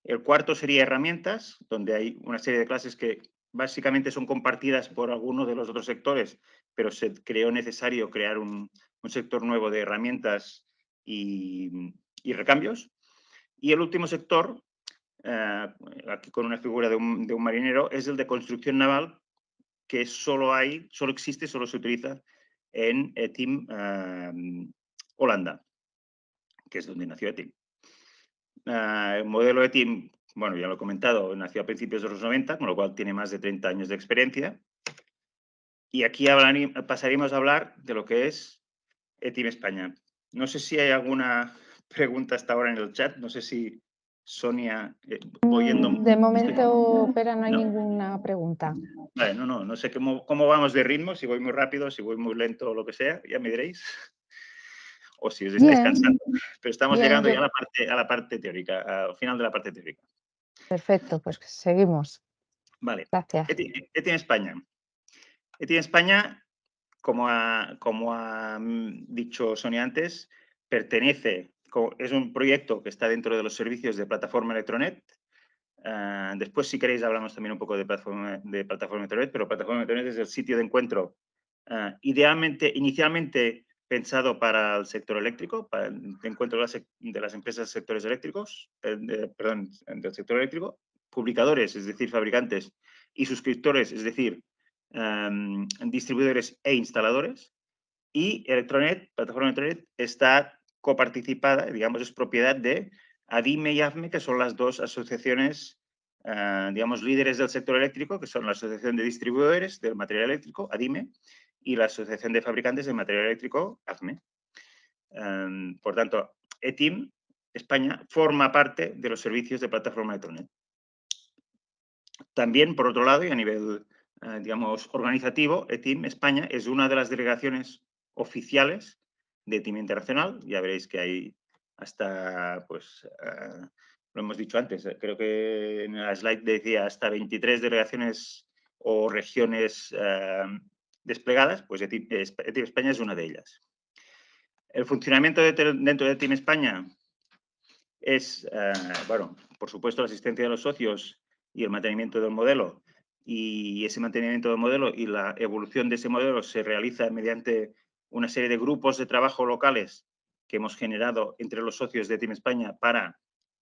El cuarto sería herramientas, donde hay una serie de clases que básicamente son compartidas por algunos de los otros sectores, pero se creó necesario crear un sector nuevo de herramientas y recambios. Y el último sector, aquí con una figura de un marinero, es el de construcción naval, que solo existe, solo se utiliza en ETIM Holanda, que es donde nació ETIM. El modelo ETIM, bueno, ya lo he comentado, nació a principios de los 90, con lo cual tiene más de 30 años de experiencia. Y aquí pasaremos a hablar de lo que es ETIM España. No sé si hay alguna pregunta hasta ahora en el chat. No sé si Sonia, voy yendo... De momento, Pera, no hay ¿No? ninguna pregunta. Vale, no sé cómo vamos de ritmo, si voy muy rápido, si voy muy lento o lo que sea, ya me diréis. O si os estáis Bien, cansando. Pero estamos bien, llegando ya a la parte teórica, al final de la parte teórica. perfecto, pues seguimos. Vale. Gracias. ETI en España. ETI en España, como ha dicho Sonia antes, es un proyecto que está dentro de los servicios de plataforma Electronet. Después, si queréis, hablamos también un poco de plataforma Electronet, pero plataforma Electronet es el sitio de encuentro inicialmente pensado para el sector eléctrico, para el encuentro de las empresas sectores eléctricos, perdón, del sector eléctrico, publicadores, es decir, fabricantes, y suscriptores, es decir, distribuidores e instaladores. Y Electronet, plataforma Electronet, está coparticipada, digamos, es propiedad de ADIME y AFME, que son las dos asociaciones, digamos, líderes del sector eléctrico, que son la Asociación de Distribuidores del Material Eléctrico, ADIME, y la Asociación de Fabricantes de Material Eléctrico, AFME. Por tanto, ETIM, España, forma parte de los servicios de plataforma Electronet. También, por otro lado, y a nivel, digamos, organizativo, ETIM España es una de las delegaciones oficiales de ETIM Internacional. Ya veréis que hay hasta, pues, lo hemos dicho antes, creo que en la slide decía hasta 23 delegaciones o regiones desplegadas, pues ETIM España es una de ellas. El funcionamiento dentro de ETIM España es, bueno, por supuesto, la asistencia de los socios y el mantenimiento del modelo. Y ese mantenimiento del modelo y la evolución de ese modelo se realiza mediante una serie de grupos de trabajo locales que hemos generado entre los socios de Team España para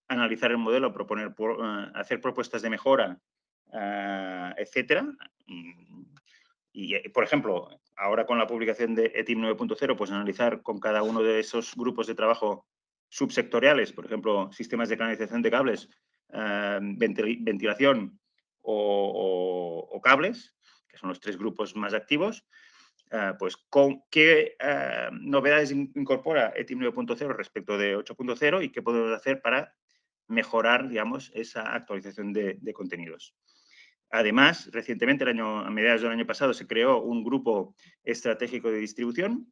analizar el modelo, hacer propuestas de mejora, etcétera. Y, por ejemplo, ahora con la publicación de ETIM 9.0, pues analizar con cada uno de esos grupos de trabajo subsectoriales, por ejemplo, sistemas de canalización de cables, ventilación o cables, que son los tres grupos más activos, pues con qué novedades incorpora ETIM 9.0 respecto de 8.0 y qué podemos hacer para mejorar, digamos, esa actualización de contenidos. Además, recientemente, a mediados del año pasado, se creó un grupo estratégico de distribución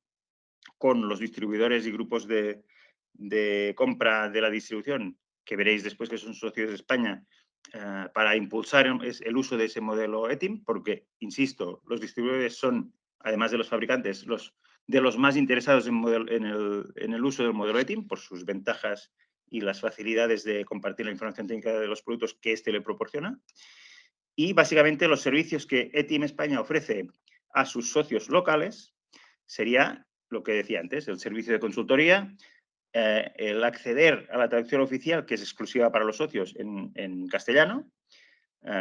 con los distribuidores y grupos de compra de la distribución, que veréis después que son socios de España, para impulsar el uso de ese modelo ETIM, porque, insisto, los distribuidores son, además de los fabricantes, de los más interesados en el uso del modelo ETIM por sus ventajas y las facilidades de compartir la información técnica de los productos que éste le proporciona. Y básicamente los servicios que ETIM España ofrece a sus socios locales sería lo que decía antes, el servicio de consultoría, el acceder a la traducción oficial, que es exclusiva para los socios en castellano,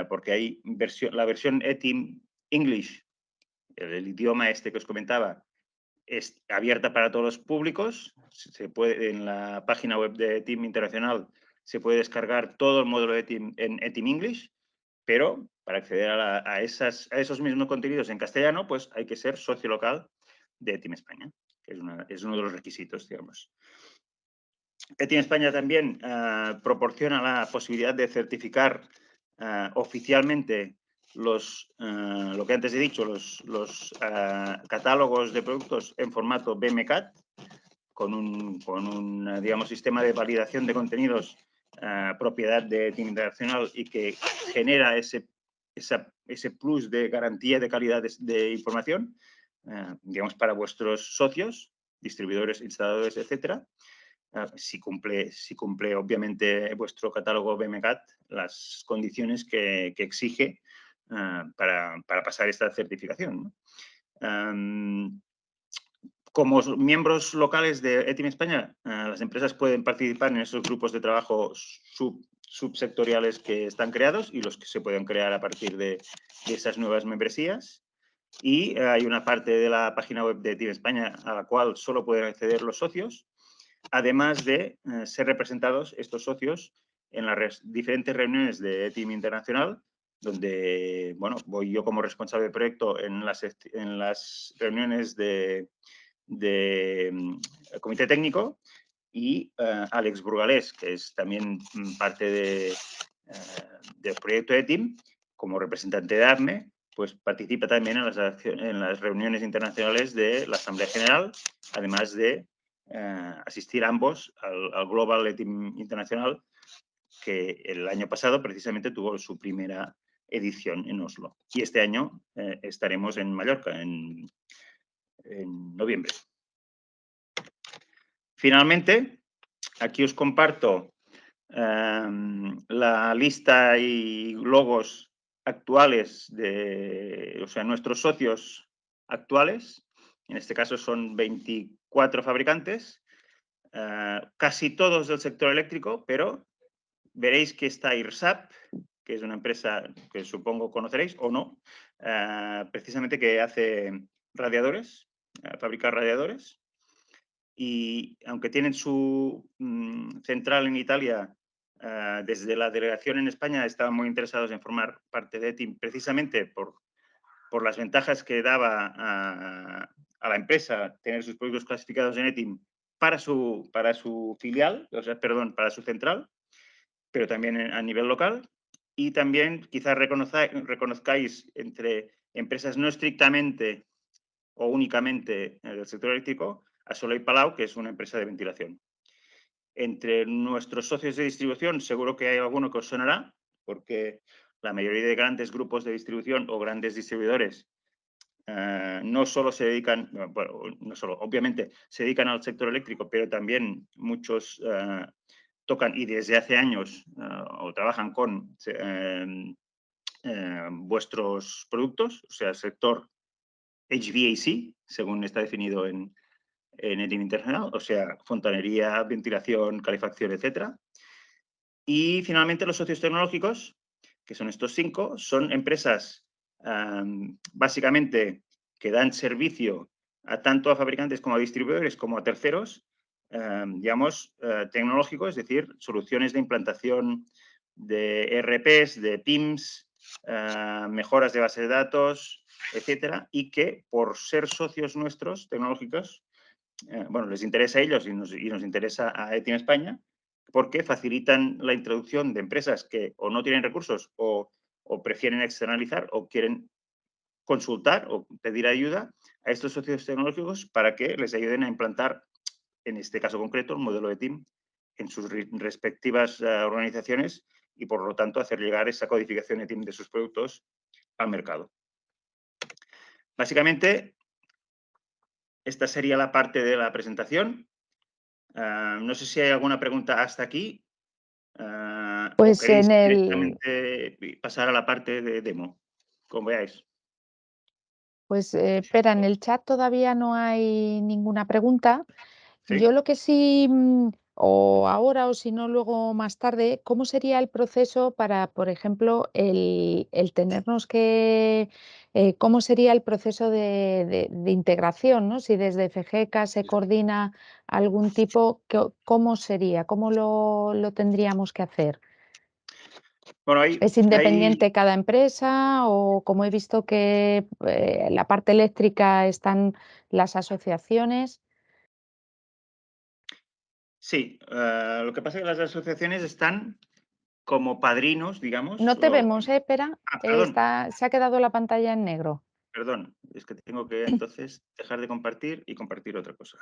porque hay la versión ETIM English, el idioma este que os comentaba, es abierta para todos los públicos. En la página web de ETIM Internacional se puede descargar todo el módulo ETIM en ETIM English, pero para acceder a esos mismos contenidos en castellano, pues hay que ser socio local de ETIM España, que es uno de los requisitos, digamos. ETIM España también proporciona la posibilidad de certificar oficialmente lo que antes he dicho, los catálogos de productos en formato BMCAT, con un digamos, sistema de validación de contenidos propiedad de Team Internacional y que genera ese plus de garantía de calidad de información, digamos, para vuestros socios, distribuidores, instaladores, etcétera. Si cumple, obviamente, vuestro catálogo BMCAT las condiciones que exige para pasar esta certificación, ¿no? Como miembros locales de ETIM España, las empresas pueden participar en esos grupos de trabajo subsectoriales que están creados y los que se pueden crear a partir de esas nuevas membresías. Y hay una parte de la página web de ETIM España a la cual solo pueden acceder los socios, además de ser representados estos socios en las diferentes reuniones de ETIM Internacional, donde, bueno, voy yo como responsable de proyecto en las reuniones de comité técnico, y Alex Burgalés, que es también parte del proyecto ETIM, como representante de ARME, pues participa también en las reuniones internacionales de la Asamblea General, además de asistir ambos al Global ETIM Internacional, que el año pasado precisamente tuvo su primera edición en Oslo. Y este año estaremos en Mallorca, en noviembre. Finalmente, aquí os comparto la lista y logos actuales o sea, nuestros socios actuales. En este caso son 24 fabricantes, casi todos del sector eléctrico, pero veréis que está IRSAP, que es una empresa que supongo conoceréis o no, precisamente que hace radiadores, fabrica radiadores. Y aunque tienen su central en Italia, desde la delegación en España estaban muy interesados en formar parte de ETIM precisamente por las ventajas que daba a la empresa tener sus productos clasificados en ETIM para su filial, o sea, perdón, para su central, pero también a nivel local. Y también quizás reconozcáis entre empresas no estrictamente o únicamente del sector eléctrico a Soleil Palau, que es una empresa de ventilación. Entre nuestros socios de distribución seguro que hay alguno que os sonará, porque la mayoría de grandes grupos de distribución o grandes distribuidores no solo se dedican, bueno, no solo, obviamente se dedican al sector eléctrico, pero también muchos tocan y desde hace años o trabajan con vuestros productos, o sea, el sector HVAC, según está definido en ETIM Internacional, o sea, fontanería, ventilación, calefacción, etcétera. Y finalmente los socios tecnológicos, que son estos 5, son empresas básicamente que dan servicio tanto a fabricantes como a distribuidores como a terceros, digamos, tecnológicos, es decir, soluciones de implantación de ERPs, de PIMS, mejoras de base de datos, etcétera, y que por ser socios nuestros tecnológicos, bueno, les interesa a ellos y nos interesa a ETIM España, porque facilitan la introducción de empresas que o no tienen recursos o prefieren externalizar o quieren consultar o pedir ayuda a estos socios tecnológicos para que les ayuden a implantar, en este caso concreto, el modelo de ETIM en sus respectivas organizaciones y, por lo tanto, hacer llegar esa codificación ETIM de sus productos al mercado. Básicamente, esta sería la parte de la presentación. No sé si hay alguna pregunta hasta aquí o Pues queréis directamente pasar a la parte de demo, como veáis. pues espera, en el chat todavía no hay ninguna pregunta. Yo ¿Sí? lo que sí, o ahora o si no luego más tarde, ¿cómo sería el proceso para, por ejemplo, el tenernos que, cómo sería el proceso de integración, ¿no? Si desde FGECA se coordina algún tipo, ¿cómo sería? ¿Cómo lo tendríamos que hacer? Bueno, ¿Es independiente cada empresa o como he visto que la parte eléctrica están las asociaciones? sí, lo que pasa es que las asociaciones están como padrinos, No digamos, te o... vemos, Espera, Perdón, se ha quedado la pantalla en negro. perdón, es que tengo que entonces dejar de compartir y compartir otra cosa.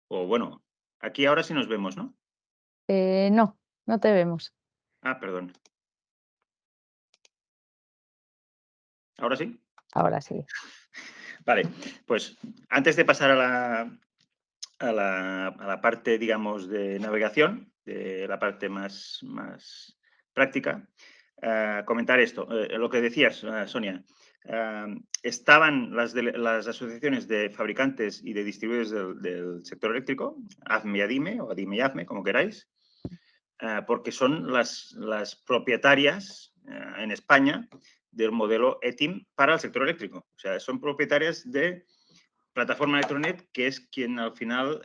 O bueno, aquí ahora sí nos vemos, ¿no? No, no te vemos. Perdón. ¿Ahora sí? Ahora sí. Vale, pues antes de pasar a la parte, digamos, de navegación, de la parte más práctica, comentar esto. Lo que decías, Sonia, estaban las asociaciones de fabricantes y de distribuidores del sector eléctrico, AZME y ADIME, o ADIME y AZME, como queráis, porque son las propietarias en España del modelo ETIM para el sector eléctrico. O sea, son propietarias de Plataforma Electronet, que es quien al final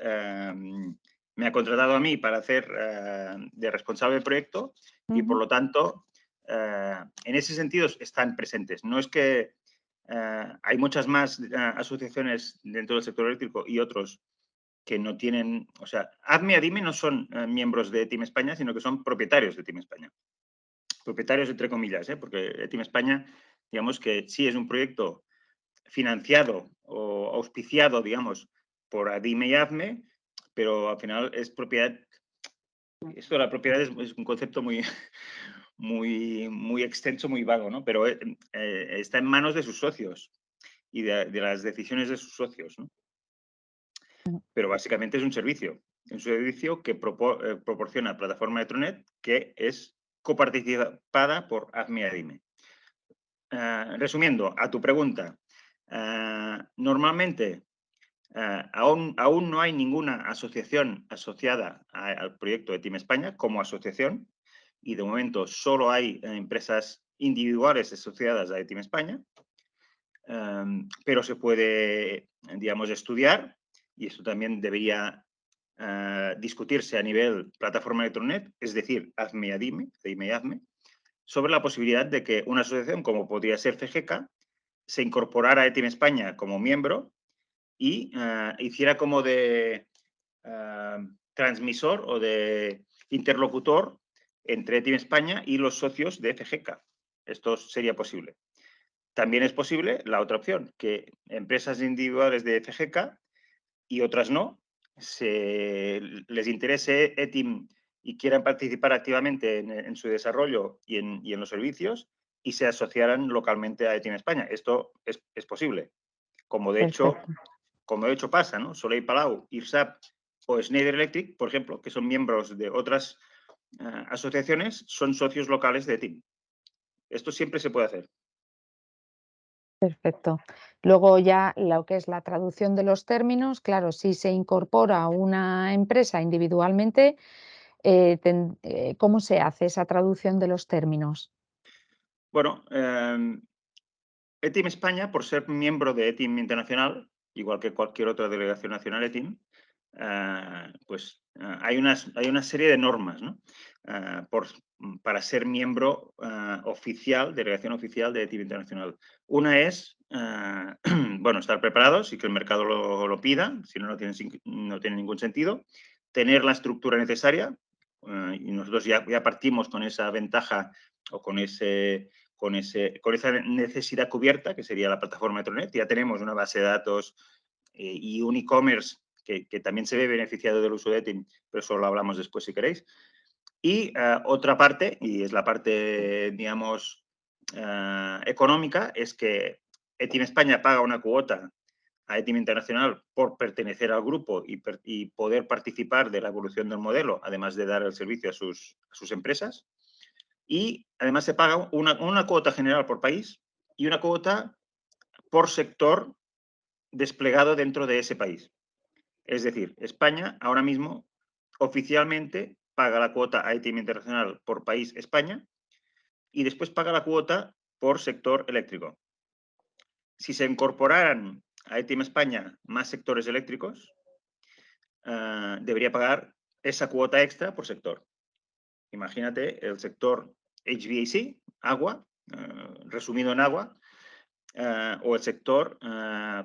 me ha contratado a mí para hacer de responsable del proyecto y por Ujú, lo tanto, en ese sentido están presentes. No es que hay muchas más asociaciones dentro del sector eléctrico y otros que no tienen, o sea, ADME y ADIME no son miembros de Team España, sino que son propietarios de Team España. Propietarios entre comillas, porque Team España, digamos que sí es un proyecto financiado o auspiciado, digamos, por ADIME y ADME, pero al final es propiedad. Esto de la propiedad es un concepto muy, muy extenso, muy vago, ¿no? Pero está en manos de sus socios y de las decisiones de sus socios, ¿no? ujú. Pero básicamente es un servicio que proporciona plataforma de Tronet que es coparticipada por ADME y ADIME. Resumiendo, a tu pregunta, normalmente aún no hay ninguna asociación asociada al proyecto de Team España como asociación y de momento solo hay empresas individuales asociadas a Team España, pero se puede, digamos, estudiar y esto también debería discutirse a nivel plataforma Electronet, es decir, ADME y ADIME, ADIME y ADME, sobre la posibilidad de que una asociación como podría ser FGK se incorporara a Team España como miembro y hiciera como de transmisor o de interlocutor entre Team España y los socios de FGK. Esto sería posible. También es posible la otra opción, que empresas individuales de FGK y otras no, les interese ETIM y quieran participar activamente en su desarrollo y en los servicios y se asociaran localmente a ETIM España. Esto es posible, como de hecho Perfecto. pasa, ¿no? Soleil Palau, IRSAP o Schneider Electric, por ejemplo, que son miembros de otras asociaciones, son socios locales de TIM. Esto siempre se puede hacer. Perfecto. Luego ya lo que es la traducción de los términos, claro, si se incorpora una empresa individualmente, ¿cómo se hace esa traducción de los términos? Bueno, ETIM España, por ser miembro de ETIM Internacional, igual que cualquier otra delegación nacional ETIM, pues hay una serie de normas, ¿no? Para ser miembro oficial, delegación oficial de ETIM Internacional. Una es, bueno, estar preparados y que el mercado lo pida, si no, no tiene ningún sentido. Tener la estructura necesaria, y nosotros ya partimos con esa ventaja o con esa necesidad cubierta, que sería la plataforma de Tronet. Ya tenemos una base de datos y un e-commerce que también se ve beneficiado del uso de ETIM, pero eso lo hablamos después si queréis. Y otra parte, y es la parte, digamos, económica, es que ETIM España paga una cuota a ETIM Internacional por pertenecer al grupo y poder participar de la evolución del modelo, además de dar el servicio a sus empresas. Y además se paga una cuota general por país y una cuota por sector desplegado dentro de ese país. Es decir, España ahora mismo oficialmente paga la cuota a ITM Internacional por país España y después paga la cuota por sector eléctrico. Si se incorporaran a ITM España más sectores eléctricos, debería pagar esa cuota extra por sector. Imagínate el sector HVAC, agua, resumido en agua, o el sector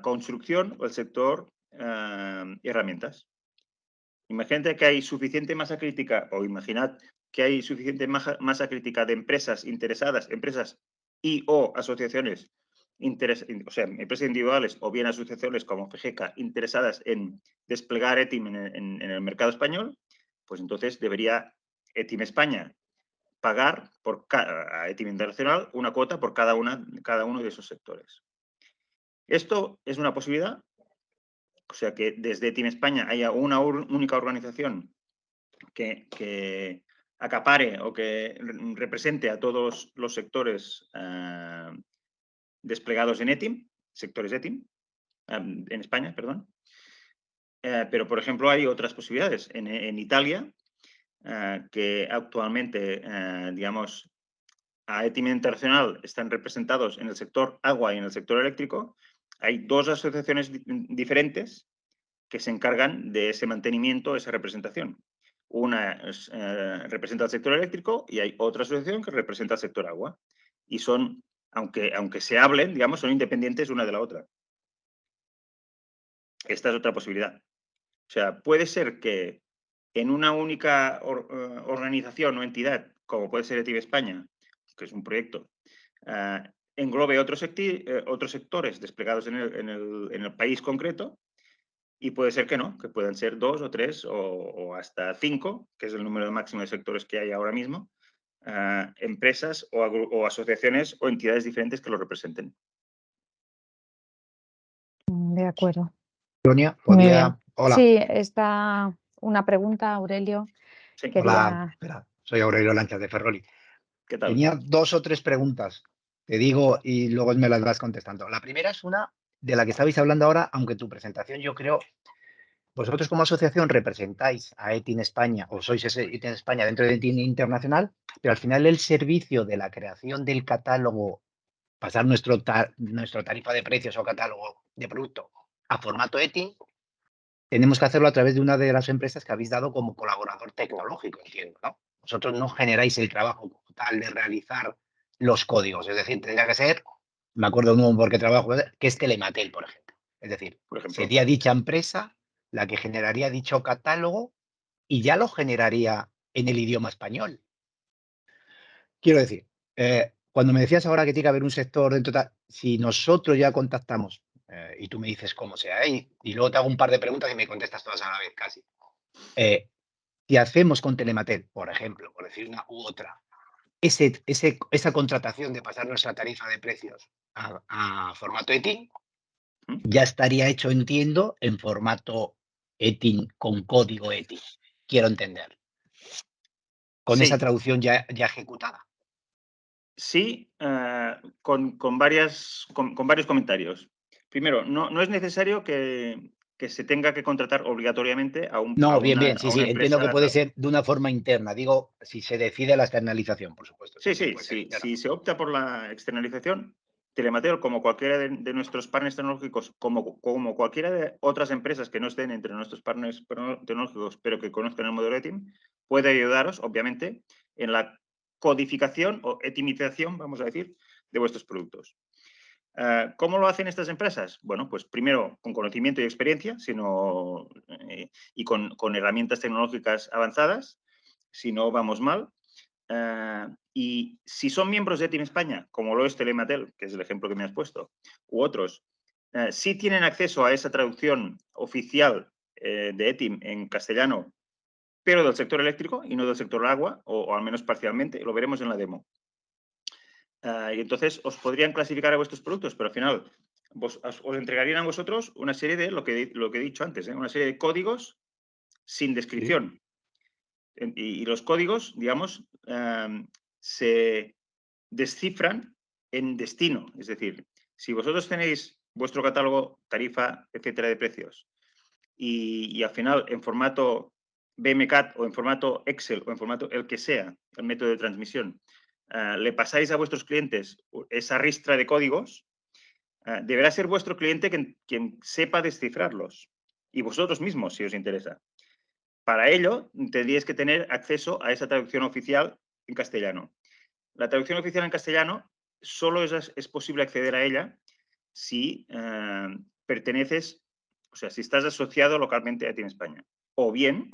construcción o el sector herramientas. Imagínate que hay suficiente masa crítica, o imaginad que hay suficiente masa crítica de empresas interesadas, empresas y o asociaciones, o sea, empresas individuales o bien asociaciones como FGECA interesadas en desplegar ETIM en el mercado español, pues entonces debería ETIM España pagar a ETIM Internacional una cuota por cada uno de esos sectores. Esto es una posibilidad, o sea, que desde ETIM España haya una única organización que acapare o que represente a todos los sectores desplegados en ETIM, sectores ETIM, en España, perdón. Pero, por ejemplo, hay otras posibilidades. En Italia, que actualmente, digamos, a ETIM Internacional están representados en el sector agua y en el sector eléctrico, hay dos asociaciones diferentes que se encargan de ese mantenimiento, esa representación. Una representa al sector eléctrico y hay otra asociación que representa al sector agua. Y son, aunque se hablen, digamos, son independientes una de la otra. Esta es otra posibilidad. O sea, puede ser que en una única organización o entidad, como puede ser ETIB España, que es un proyecto, englobe otros sectores desplegados en el país concreto, y puede ser que no, que puedan ser 2 o 3 o hasta 5, que es el número máximo de sectores que hay ahora mismo, empresas o asociaciones o entidades diferentes que lo representen. De acuerdo. Sonia, Muy bien. Hola. Sí, está una pregunta, Aurelio. Sí. Hola, Quería... espera, soy Aurelio Lanchas de Ferroli. ¿Qué tal? Tenía 2 o 3 preguntas, te digo, y luego me las vas contestando. La primera es una de la que estabais hablando ahora, aunque tu presentación yo creo, vosotros como asociación representáis a ETIN España o sois ese ETIN España dentro de ETIN Internacional, pero al final el servicio de la creación del catálogo, pasar nuestro tarifa de precios o catálogo de producto a formato ETIN, tenemos que hacerlo a través de una de las empresas que habéis dado como colaborador tecnológico, entiendo, ¿no? Vosotros no generáis el trabajo como tal de realizar los códigos, es decir, tendría que ser, me acuerdo de uno porque trabajo, que es Telematel, por ejemplo. Es decir, Por ejemplo. sería dicha empresa la que generaría dicho catálogo y ya lo generaría en el idioma español. Quiero decir, cuando me decías ahora que tiene que haber un sector dentro de si nosotros ya contactamos y tú me dices cómo sea, y luego te hago un par de preguntas y me contestas todas a la vez casi. Si hacemos con Telematel, por ejemplo, por decir una u otra, esa contratación de pasar nuestra tarifa de precios a formato ETIN, ya estaría hecho, entiendo, en formato ETIN con código ETIN. Quiero entender. Con esa Sí. traducción ya ejecutada. Sí, con varios comentarios. Primero, no es necesario que se tenga que contratar obligatoriamente a No, bien, sí, una entiendo que empresa. puede ser de una forma interna. Digo, si se decide la externalización, por supuesto. Sí, También puede ser sí. interna. Si se opta por la externalización, Telematel, como cualquiera de nuestros partners tecnológicos, como cualquiera de otras empresas que no estén entre nuestros partners tecnológicos, pero que conozcan el modelo ETIM, puede ayudaros, obviamente, en la codificación o etimización, vamos a decir, de vuestros productos. ¿Cómo lo hacen estas empresas? Bueno, pues primero con conocimiento y experiencia, y con herramientas tecnológicas avanzadas, si no vamos mal. Y si son miembros de ETIM España, como lo es Telematel, que es el ejemplo que me has puesto, u otros, sí tienen acceso a esa traducción oficial de ETIM en castellano, pero del sector eléctrico y no del sector agua, o al menos parcialmente, lo veremos en la demo. Y entonces os podrían clasificar a vuestros productos, pero al final os entregarían a vosotros una serie de, lo que he dicho antes, una serie de códigos sin descripción. Sí. Y los códigos, digamos, se descifran en destino. Es decir, si vosotros tenéis vuestro catálogo, tarifa, etcétera, de precios, y al final en formato BMCAT o en formato Excel o en formato el que sea, el método de transmisión, le pasáis a vuestros clientes esa ristra de códigos, deberá ser vuestro cliente quien sepa descifrarlos, y vosotros mismos, si os interesa. Para ello, tendríais que tener acceso a esa traducción oficial en castellano. La traducción oficial en castellano solo es posible acceder a ella si perteneces, o sea, si estás asociado localmente a ETIM España. O bien,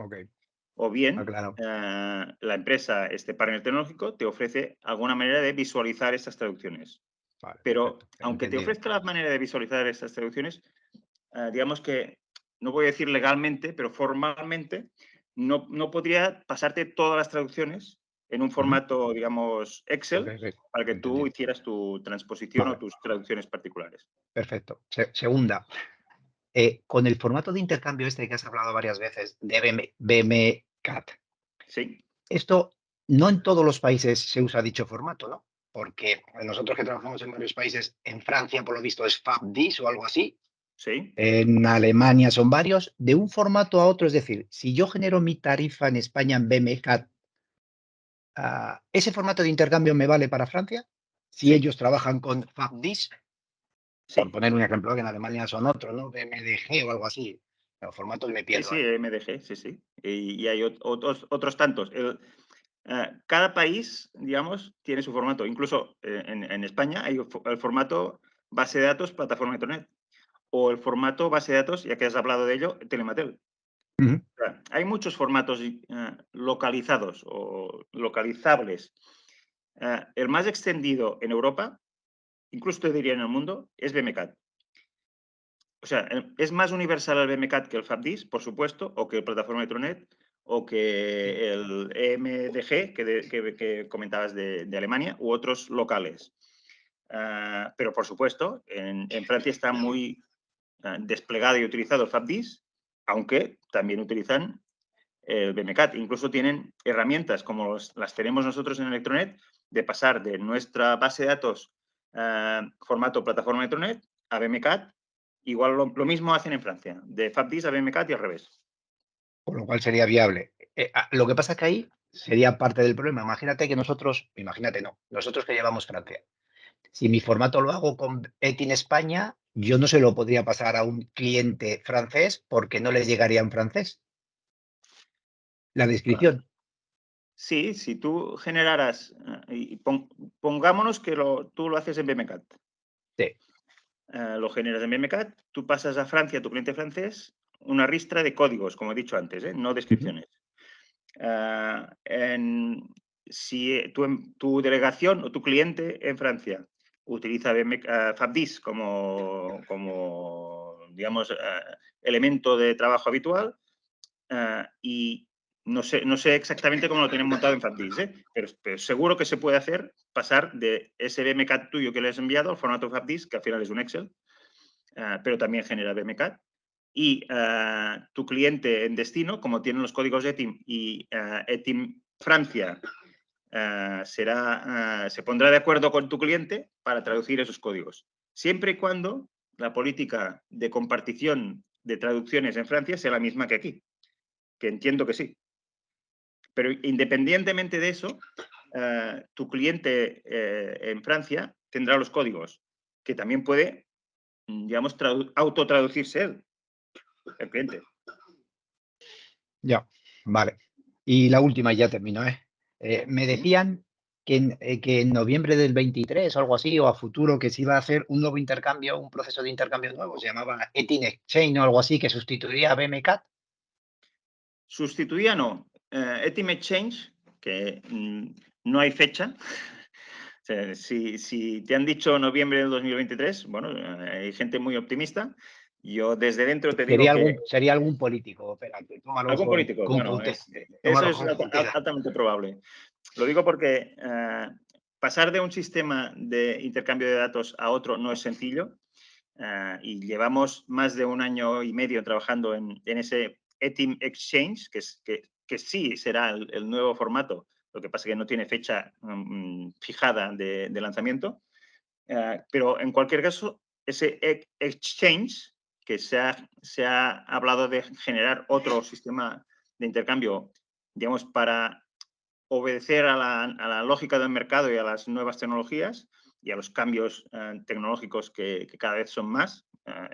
O bien, claro. la empresa, este partner tecnológico, te ofrece alguna manera de visualizar estas traducciones. Vale, Pero perfecto. aunque te Entendido. ofrezca la manera de visualizar estas traducciones, digamos que, no voy a decir legalmente, pero formalmente, no podría pasarte todas las traducciones en un Ujú. formato, digamos, Ok, Excel, ok. para que tú Entendido. hicieras tu transposición o Vale, tus traducciones particulares. perfecto. Segunda, con el formato de intercambio este que has hablado varias veces, de BMCAT, Sí, esto no en todos los países se usa dicho formato, ¿no? Porque nosotros que trabajamos en varios países, en Francia, por lo visto, es FABDIS o algo así. sí, En Alemania son varios, de un formato a otro. Es decir, si yo genero mi tarifa en España en BMCAT, ¿ese formato de intercambio me vale para Francia? Si sí, ellos trabajan con FABDIS, por sí. poner un ejemplo, que en Alemania son otros, ¿no? BMDG o algo así. Los formatos me Sí, pierdo sí, ahí. MDG, sí, sí. Y hay otros tantos. Cada país, digamos, tiene su formato. Incluso en España hay el formato base de datos, plataforma Internet. O el formato base de datos, ya que has hablado de ello, Telematel. Ujú. O sea, hay muchos formatos localizados o localizables. El más extendido en Europa, incluso te diría en el mundo, es BMCAT. O sea, es más universal el BMCAT que el FABDIS, por supuesto, o que el plataforma Electronet, o que el EMDG que comentabas de Alemania, u otros locales. Pero, por supuesto, en Francia está muy desplegado y utilizado el FABDIS, aunque también utilizan el BMCAT. Incluso tienen herramientas como las tenemos nosotros en Electronet, de pasar de nuestra base de datos formato plataforma Electronet a BMCAT. Igual lo mismo hacen en Francia, de FABDIS a BMCAT y al revés. Con lo cual sería viable. Lo que pasa es que ahí sería parte del problema. Imagínate que nosotros, imagínate no, nosotros que llevamos Francia. Si mi formato lo hago con ETI en España, yo no se lo podría pasar a un cliente francés porque no les llegaría en francés la descripción. Sí, si tú generaras, y pongámonos que tú lo haces en BMCAT, Sí. lo generas en BMCAT, tú pasas a Francia, a tu cliente francés, una ristra de códigos, como he dicho antes, no Ujú. descripciones. Si tu delegación o tu cliente en Francia utiliza FABDIS como digamos, elemento de trabajo habitual, y no sé exactamente cómo lo tienen montado en FABDIS, pero seguro que se puede hacer pasar de ese BMCAT tuyo que le has enviado al formato FABDIS, que al final es un Excel, pero también genera BMCAT. Y tu cliente en destino, como tienen los códigos ETIM y ETIM Francia, se pondrá de acuerdo con tu cliente para traducir esos códigos. Siempre y cuando la política de compartición de traducciones en Francia sea la misma que aquí, que entiendo que sí. Pero independientemente de eso, tu cliente en Francia tendrá los códigos, que también puede, digamos, autotraducirse él, el cliente. Ya, vale. Y la última, y ya termino, ¿eh? Me Sí. decían que en noviembre del 23 o algo así, o a futuro, que se iba a hacer un nuevo intercambio, un proceso de intercambio nuevo, se llamaba Etin Exchange o algo así, que sustituiría a BMCAT. Sustituía no. Etim Exchange, que no hay fecha. O sea, si te han dicho noviembre del 2023, bueno, hay gente muy optimista. Yo desde dentro te digo que Sería algún político, espérate, algún político, bueno, eso tómalo es con cautela. altamente probable. Lo digo porque pasar de un sistema de intercambio de datos a otro no es sencillo. Y llevamos más de 1 año y medio trabajando en ese Etim Exchange, que sí será el nuevo formato, lo que pasa es que no tiene fecha fijada de lanzamiento. Pero en cualquier caso, ese exchange, que se ha hablado de generar otro sistema de intercambio, digamos, para obedecer a la lógica del mercado y a las nuevas tecnologías y a los cambios tecnológicos que cada vez son más.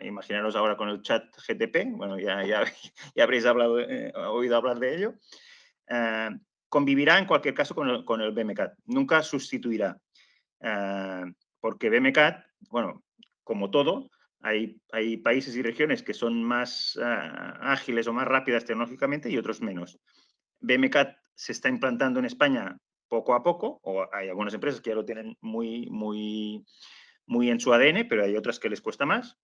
Imaginaros ahora con el chat GTP, bueno, ya habréis oído hablar de ello. Eh, Convivirá en cualquier caso con el BMCAT, nunca sustituirá. Porque BMCAT, bueno, como todo, hay países y regiones que son más ágiles o más rápidas tecnológicamente y otros menos. BMCAT se está implantando en España poco a poco, o hay algunas empresas que ya lo tienen muy en su ADN, pero hay otras que les cuesta más.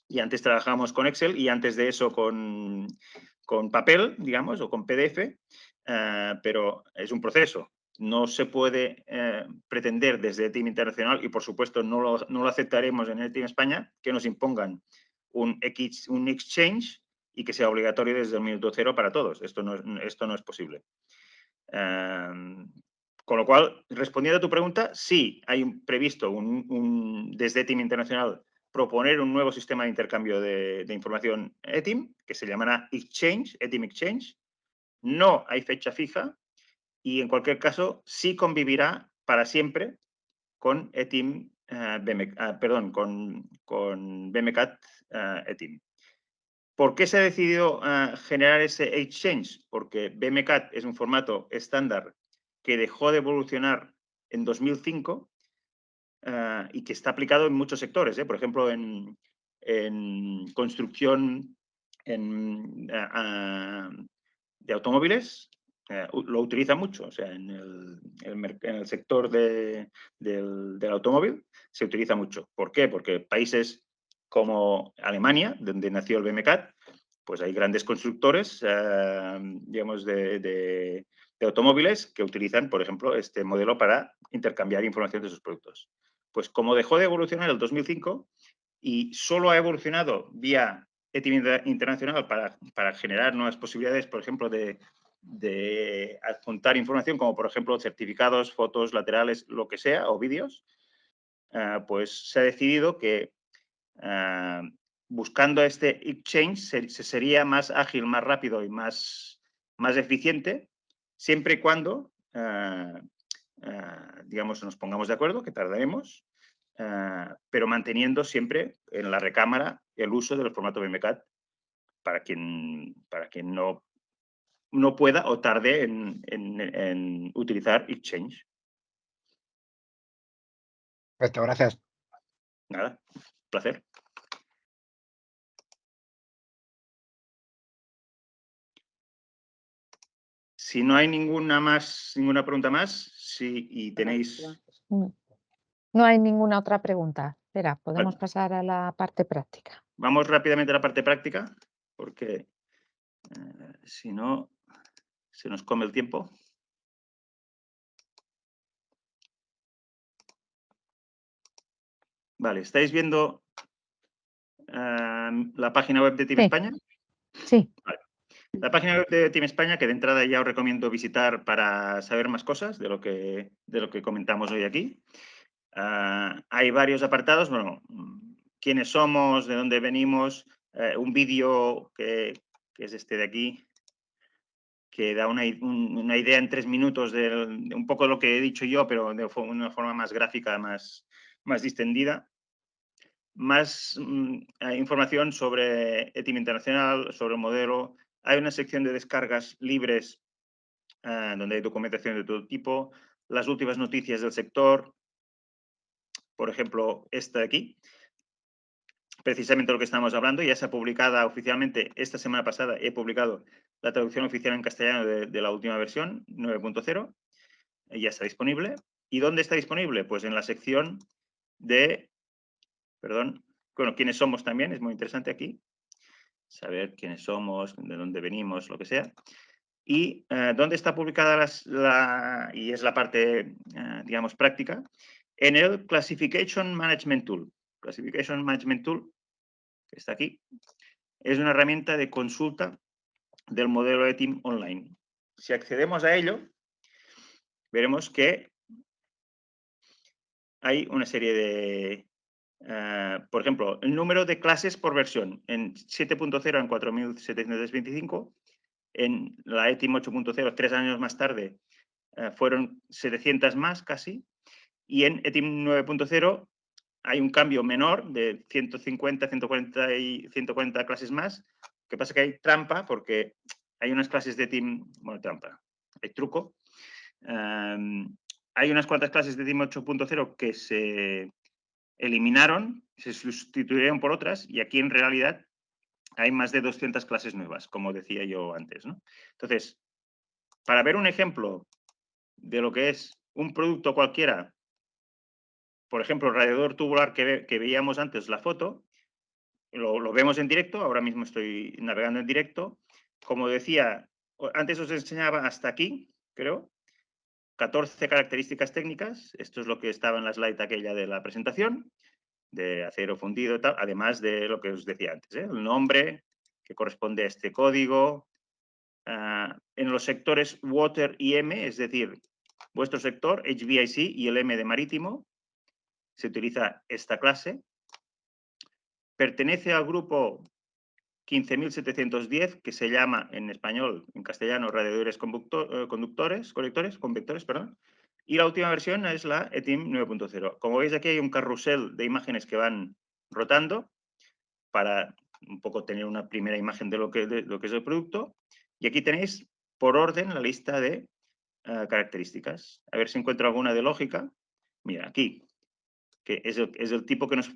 Y antes trabajábamos con Excel y antes de eso con papel, digamos, o con PDF, pero es un proceso. No se puede pretender desde Team Internacional, y por supuesto no lo aceptaremos en el Team España, que nos impongan un exchange y que sea obligatorio desde el minuto cero para todos. Esto no es posible. Con lo cual, respondiendo a tu pregunta, sí, hay previsto desde Team Internacional proponer un nuevo sistema de intercambio de información ETIM, que se llamará Exchange, ETIM Exchange. No hay fecha fija y, en cualquier caso, sí convivirá para siempre con ETIM, con BMCAT ETIM. ¿Por qué se ha decidido generar ese Exchange? Porque BMCAT es un formato estándar que dejó de evolucionar en 2005 y que está aplicado en muchos sectores. Por ejemplo, en construcción de automóviles lo utiliza mucho. O sea, en el sector del automóvil se utiliza mucho. ¿Por qué? Porque países como Alemania, donde nació el BMCAT, pues hay grandes constructores, digamos, de automóviles que utilizan, por ejemplo, este modelo para intercambiar información de sus productos. Pues como dejó de evolucionar en el 2005 y solo ha evolucionado vía ETIM internacional para generar nuevas posibilidades, por ejemplo, de adjuntar información, como por ejemplo certificados, fotos laterales, lo que sea, o vídeos, pues se ha decidido que buscando este exchange sería más ágil, más rápido y más eficiente, siempre y cuando digamos, nos pongamos de acuerdo, que tardaremos, pero manteniendo siempre en la recámara el uso del formato BMCAT para quien no pueda o tarde en utilizar Exchange. Perfecto, gracias. Nada, placer. Si no hay ninguna pregunta más, y tenéis... No hay ninguna otra pregunta. Espera, podemos pasar a la parte práctica. Vamos rápidamente a la parte práctica, porque si no, se nos come el tiempo. Vale, ¿estáis viendo la página web de Team España? Sí. Vale. La página web de Team España, que de entrada ya os recomiendo visitar para saber más cosas de lo que comentamos hoy aquí. Hay varios apartados, bueno, quiénes somos, de dónde venimos, un vídeo que es este de aquí, que da una idea en 3 minutos de un poco lo que he dicho yo, pero de una forma más gráfica, más distendida. Más información sobre ETIM Internacional, sobre el modelo. Hay una sección de descargas libres donde hay documentación de todo tipo. Las últimas noticias del sector. Por ejemplo, esta de aquí. Precisamente lo que estamos hablando, ya se ha publicado oficialmente, esta semana pasada he publicado la traducción oficial en castellano de la última versión, 9.0, ya está disponible. ¿Y dónde está disponible? Pues en la sección de, bueno, quiénes somos también, es muy interesante aquí, saber quiénes somos, de dónde venimos, lo que sea. Y dónde está publicada y es la parte, digamos, práctica, en el Classification Management Tool. Classification Management Tool, que está aquí, es una herramienta de consulta del modelo ETIM online. Si accedemos a ello, veremos que hay una serie de, por ejemplo, el número de clases por versión. En 7.0 en 4.725, en la ETIM 8.0, 3 años más tarde, fueron 700 más casi, y en ETIM 9.0 hay un cambio menor de 150, 140 clases más. Lo que pasa es que hay trampa porque hay unas clases de ETIM, bueno, trampa, hay truco. Hay unas cuantas clases de ETIM 8.0 que se eliminaron, se sustituyeron por otras, y aquí en realidad hay más de 200 clases nuevas, como decía yo antes, ¿no? Entonces, para ver un ejemplo de lo que es un producto cualquiera, por ejemplo, el radiador tubular que veíamos antes, la foto, lo vemos en directo, ahora mismo estoy navegando en directo. Como decía, antes os enseñaba hasta aquí, creo, 14 características técnicas. Esto es lo que estaba en la slide aquella de la presentación, de acero fundido y tal, además de lo que os decía antes, el nombre que corresponde a este código. En los sectores Water y M, es decir, vuestro sector, HVAC y el M de marítimo, se utiliza esta clase. Pertenece al grupo 15.710, que se llama en español, en castellano, radiadores convectores, perdón. Y la última versión es la ETIM 9.0. Como veis, aquí hay un carrusel de imágenes que van rotando para un poco tener una primera imagen de lo que es el producto. Y aquí tenéis por orden la lista de características. A ver si encuentro alguna de lógica. Mira, aquí, que es el tipo que nos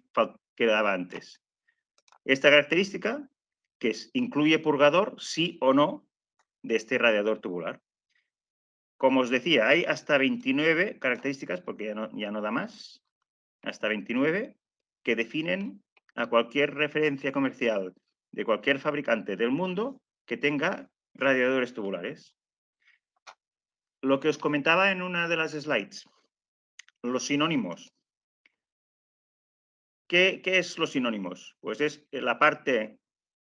quedaba antes. Esta característica, que incluye purgador, sí o no, de este radiador tubular. Como os decía, hay hasta 29 características, porque ya no da más, hasta 29, que definen a cualquier referencia comercial de cualquier fabricante del mundo que tenga radiadores tubulares. Lo que os comentaba en una de las slides, los sinónimos. ¿Qué es los sinónimos? Pues es la parte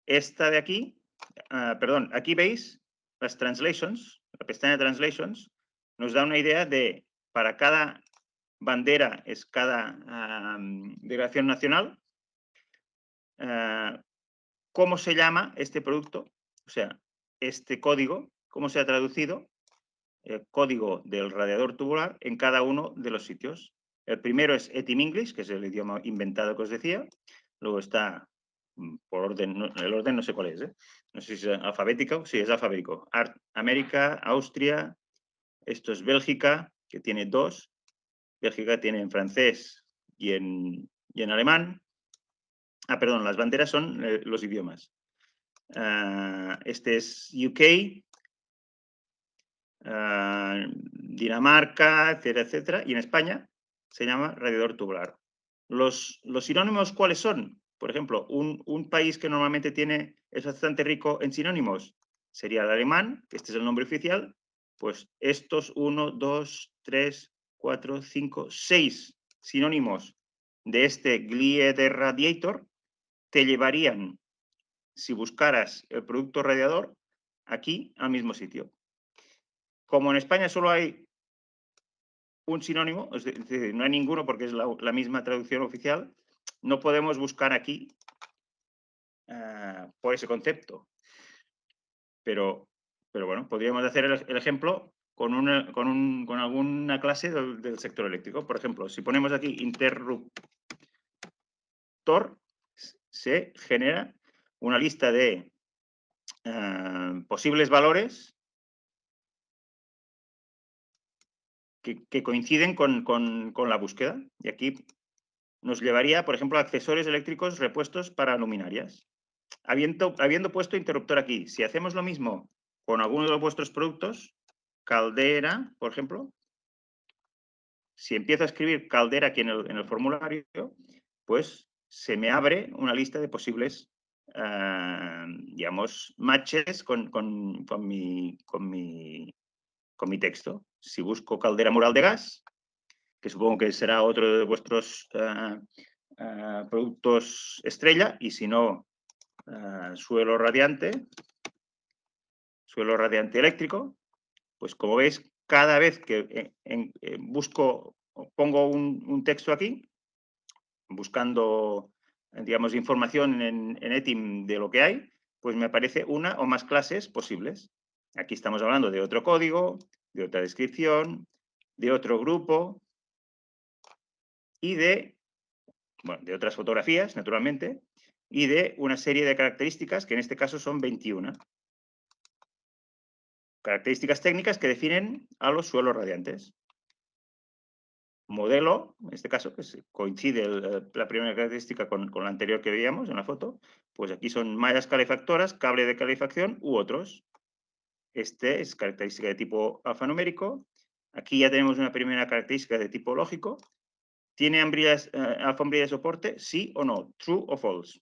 esta de aquí, perdón, aquí veis las translations, la pestaña de translations, nos da una idea de, para cada bandera es cada declaración nacional, cómo se llama este producto, o sea, este código, cómo se ha traducido el código del radiador tubular en cada uno de los sitios. El primero es ETIM English, que es el idioma inventado que os decía. Luego está por orden, el orden no sé cuál es, no sé si es alfabético, sí, es alfabético. América, Austria, esto es Bélgica, que tiene 2. Bélgica tiene en francés y en alemán. Perdón, las banderas son los idiomas. Este es UK, Dinamarca, etcétera, etcétera. Y en España se llama radiador tubular. ¿Los sinónimos cuáles son? Por ejemplo, un país que normalmente es bastante rico en sinónimos sería el alemán, que este es el nombre oficial. Pues estos 1, 2, 3, 4, 5, 6 sinónimos de este Glider Radiator te llevarían, si buscaras el producto radiador, aquí al mismo sitio. Como en España solo hay un sinónimo, es decir, no hay ninguno porque es la misma traducción oficial, no podemos buscar aquí por ese concepto. Pero bueno, podríamos hacer el ejemplo con alguna clase del sector eléctrico. Por ejemplo, si ponemos aquí interruptor, se genera una lista de posibles valores que coinciden con la búsqueda. Y aquí nos llevaría, por ejemplo, a accesorios eléctricos repuestos para luminarias. Habiendo puesto interruptor aquí, si hacemos lo mismo con alguno de vuestros productos, caldera, por ejemplo, si empiezo a escribir caldera aquí en el formulario, pues se me abre una lista de posibles, digamos, matches con mi texto. Si busco caldera mural de gas, que supongo que será otro de vuestros productos estrella, y si no, suelo radiante eléctrico, pues como veis, cada vez que busco o pongo un texto aquí, buscando, digamos, información en ETIM de lo que hay, pues me aparece una o más clases posibles. Aquí estamos hablando de otro código, de otra descripción, de otro grupo y de otras fotografías, naturalmente, y de una serie de características que en este caso son 21. Características técnicas que definen a los suelos radiantes. Modelo, en este caso, que coincide la primera característica con la anterior que veíamos en la foto, pues aquí son mallas calefactoras, cable de calefacción u otros. Este es característica de tipo alfanumérico. Aquí ya tenemos una primera característica de tipo lógico. ¿Tiene alfombrillas de soporte? ¿Sí o no? ¿True o false?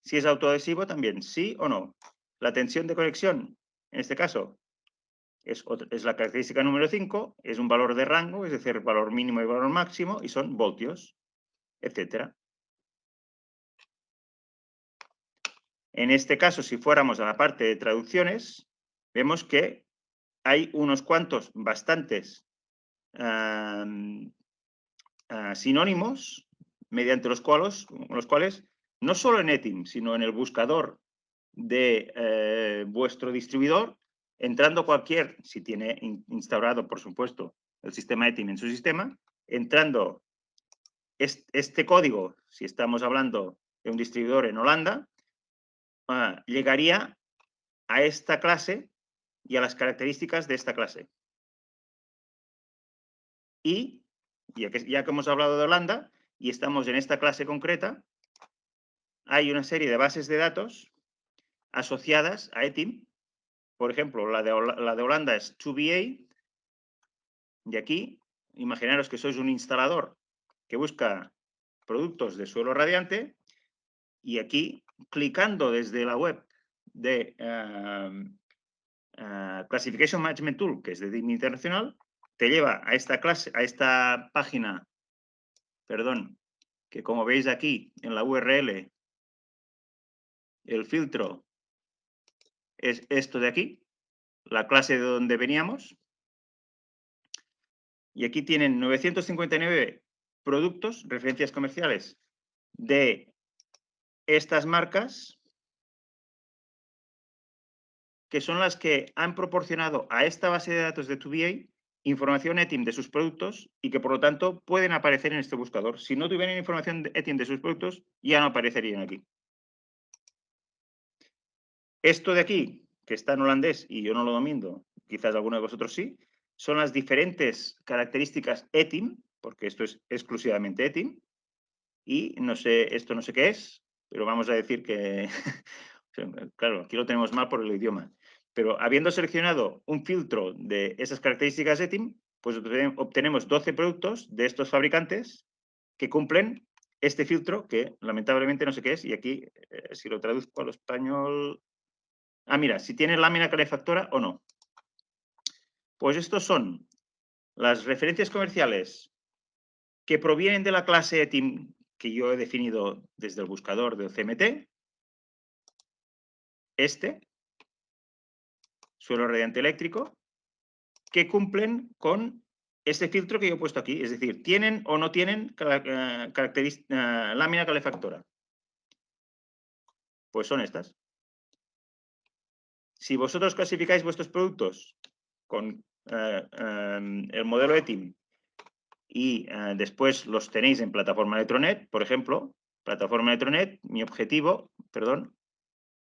Si es autoadhesivo, también. ¿Sí o no? La tensión de conexión, en este caso, es la característica número 5, es un valor de rango, es decir, valor mínimo y valor máximo, y son voltios, etc. En este caso, si fuéramos a la parte de traducciones, vemos que hay unos cuantos, bastantes sinónimos mediante los cuales, no solo en Etim, sino en el buscador de vuestro distribuidor, entrando cualquier, si tiene instaurado, por supuesto, el sistema Etim en su sistema, entrando este código, si estamos hablando de un distribuidor en Holanda, llegaría a esta clase y a las características de esta clase. Y, ya que hemos hablado de Holanda y estamos en esta clase concreta, hay una serie de bases de datos asociadas a Etim. Por ejemplo, la de Holanda es 2BA. Y aquí, imaginaros que sois un instalador que busca productos de suelo radiante. Y aquí, clicando desde la web de Classification Management Tool, que es de DIM Internacional, te lleva a esta clase, a esta página, perdón, que como veis aquí en la URL, el filtro es esto de aquí, la clase de donde veníamos. Y aquí tienen 959 productos, referencias comerciales de estas marcas, que son las que han proporcionado a esta base de datos de 2BA información Etim de sus productos y que por lo tanto pueden aparecer en este buscador. Si no tuvieran información Etim de sus productos, ya no aparecerían aquí. Esto de aquí, que está en holandés y yo no lo domino, quizás alguno de vosotros sí, son las diferentes características Etim, porque esto es exclusivamente Etim, y no sé, esto no sé qué es, pero vamos a decir que, claro, aquí lo tenemos mal por el idioma, pero habiendo seleccionado un filtro de esas características Etim, pues obtenemos 12 productos de estos fabricantes que cumplen este filtro que lamentablemente no sé qué es, y aquí, si lo traduzco al español... mira, si tiene lámina calefactora o no. Pues estos son las referencias comerciales que provienen de la clase Etim que yo he definido desde el buscador del CMT. Suelo radiante eléctrico, que cumplen con este filtro que yo he puesto aquí. Es decir, ¿tienen o no tienen lámina calefactora? Pues son estas. Si vosotros clasificáis vuestros productos con el modelo Etim y después los tenéis en plataforma Electronet, por ejemplo, plataforma Electronet, mi objetivo, perdón,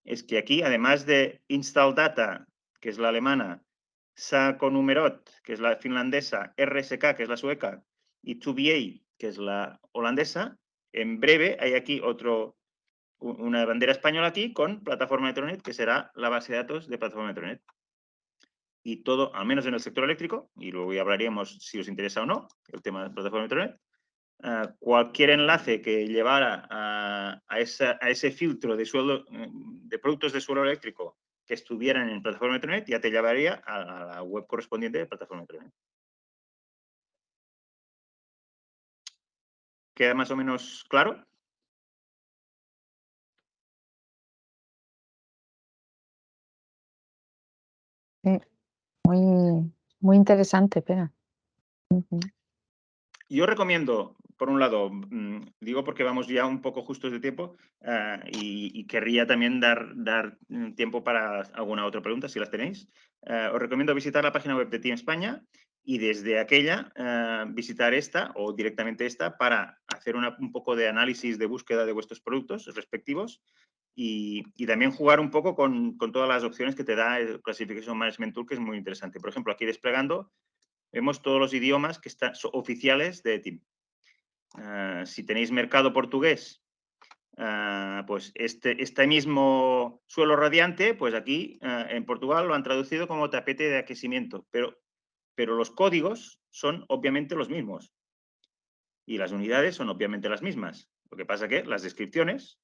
es que aquí, además de Install Data, que es la alemana, Saconumerot, que es la finlandesa, RSK, que es la sueca, y 2BA, que es la holandesa, en breve hay aquí una bandera española aquí con plataforma Electronet, que será la base de datos de plataforma Electronet. Y todo, al menos en el sector eléctrico, y luego ya hablaríamos si os interesa o no el tema de plataforma Electronet, cualquier enlace que llevara a ese filtro de productos de suelo eléctrico que estuvieran en plataforma Electronet ya te llevaría a la web correspondiente de plataforma Electronet. ¿Queda más o menos claro? Sí, muy interesante, Pera. Yo recomiendo, por un lado, digo porque vamos ya un poco justos de tiempo y querría también dar tiempo para alguna otra pregunta, si las tenéis. Os recomiendo visitar la página web de Team España y desde aquella visitar esta o directamente esta para hacer un poco de análisis de búsqueda de vuestros productos respectivos y también jugar un poco con todas las opciones que te da el Classification Management Tool, que es muy interesante. Por ejemplo, aquí desplegando vemos todos los idiomas que están oficiales de Etim. Si tenéis mercado portugués, pues este mismo suelo radiante, pues aquí en Portugal lo han traducido como tapete de aquecimiento, pero los códigos son obviamente los mismos y las unidades son obviamente las mismas. Lo que pasa que las descripciones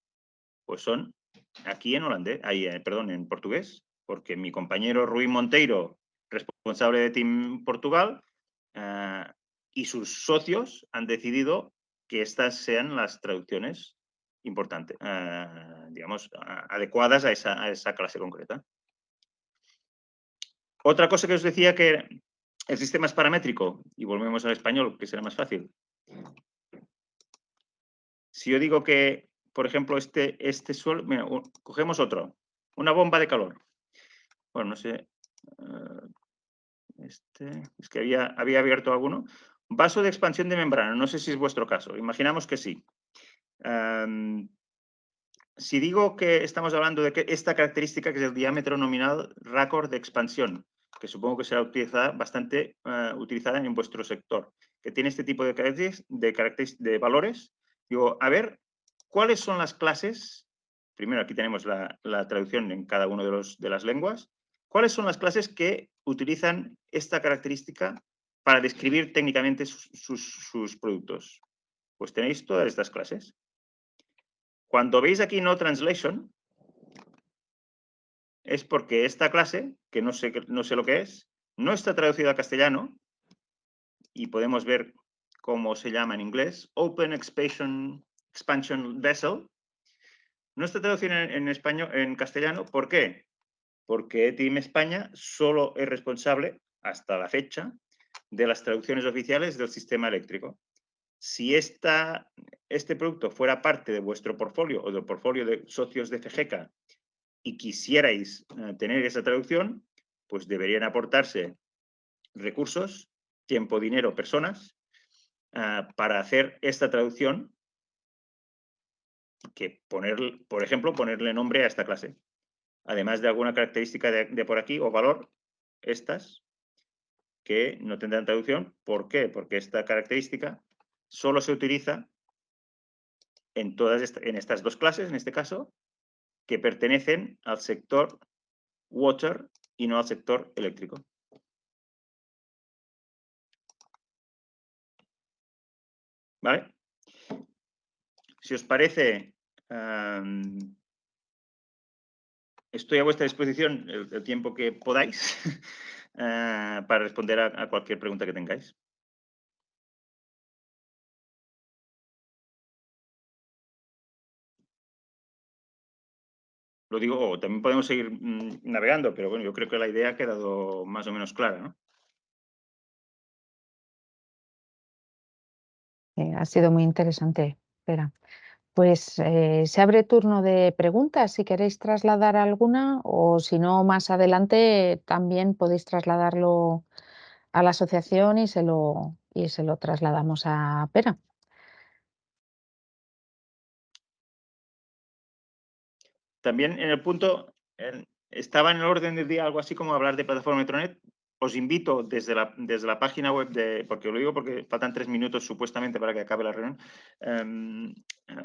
pues son aquí en holandés, perdón, en portugués, porque mi compañero Rui Monteiro, responsable de Team Portugal, y sus socios han decidido que estas sean las traducciones importantes, digamos, adecuadas a esa clase concreta. Otra cosa que os decía que el sistema es paramétrico, y volvemos al español, que será más fácil. Si yo digo que, por ejemplo, este suelo, mira, cogemos otro, una bomba de calor. Bueno, no sé, es que había abierto alguno. Vaso de expansión de membrana, no sé si es vuestro caso, imaginamos que sí. Si digo que estamos hablando de que esta característica, que es el diámetro nominal récord de expansión, que supongo que será bastante utilizada en vuestro sector, que tiene este tipo de valores, digo, a ver, ¿cuáles son las clases? Primero, aquí tenemos la traducción en cada uno de las lenguas. ¿Cuáles son las clases que utilizan esta característica para describir técnicamente sus productos? Pues tenéis todas estas clases. Cuando veis aquí no translation, es porque esta clase, que no sé lo que es, no está traducida a castellano, y podemos ver cómo se llama en inglés, Open Expansion Vessel. No está traducida en castellano. ¿Por qué? Porque Team España solo es responsable, hasta la fecha, de las traducciones oficiales del sistema eléctrico. Si este producto fuera parte de vuestro portfolio o del portfolio de socios de FGECA y quisierais tener esa traducción, pues deberían aportarse recursos, tiempo, dinero, personas, para hacer esta traducción, que por ejemplo, ponerle nombre a esta clase. Además de alguna característica de por aquí o valor, estas que no tendrán traducción. ¿Por qué? Porque esta característica solo se utiliza en estas dos clases, en este caso, que pertenecen al sector water y no al sector eléctrico. ¿Vale? Si os parece, estoy a vuestra disposición el tiempo que podáis para responder a cualquier pregunta que tengáis. Lo digo, o también podemos seguir navegando, pero bueno, yo creo que la idea ha quedado más o menos clara, ¿no? Ha sido muy interesante, Pera. Pues se abre turno de preguntas si queréis trasladar alguna, o si no, más adelante también podéis trasladarlo a la asociación y se lo trasladamos a Pera. También en el punto, estaba en el orden del día algo así como hablar de plataforma Metronet. Os invito desde la página web porque lo digo porque faltan 3 minutos supuestamente para que acabe la reunión.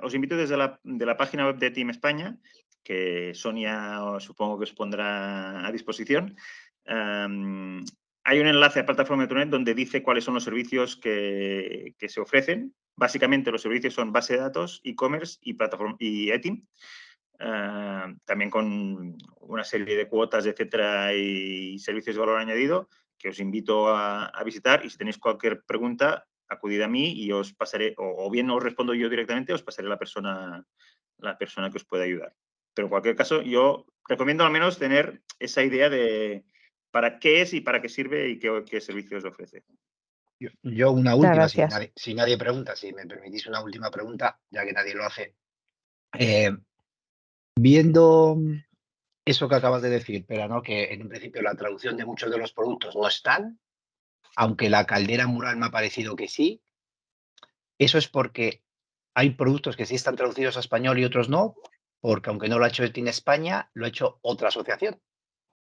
Os invito desde la página web de Team España, que Sonia supongo que os pondrá a disposición. Hay un enlace a plataforma Metronet donde dice cuáles son los servicios que se ofrecen. Básicamente los servicios son base de datos, e-commerce y eTeam. También con una serie de cuotas, etcétera, y servicios de valor añadido, que os invito a visitar. Y si tenéis cualquier pregunta, acudid a mí y os pasaré, o bien os respondo yo directamente, os pasaré la persona que os pueda ayudar. Pero en cualquier caso, yo recomiendo al menos tener esa idea de para qué es y para qué sirve y qué servicios ofrece. Yo una Muchas última, gracias. si nadie pregunta, si me permitís una última pregunta, ya que nadie lo hace. Viendo eso que acabas de decir, pero ¿no? Que en un principio la traducción de muchos de los productos no están, aunque la caldera mural me ha parecido que sí. Eso es porque hay productos que sí están traducidos a español y otros no, porque aunque no lo ha hecho el Team España, lo ha hecho otra asociación.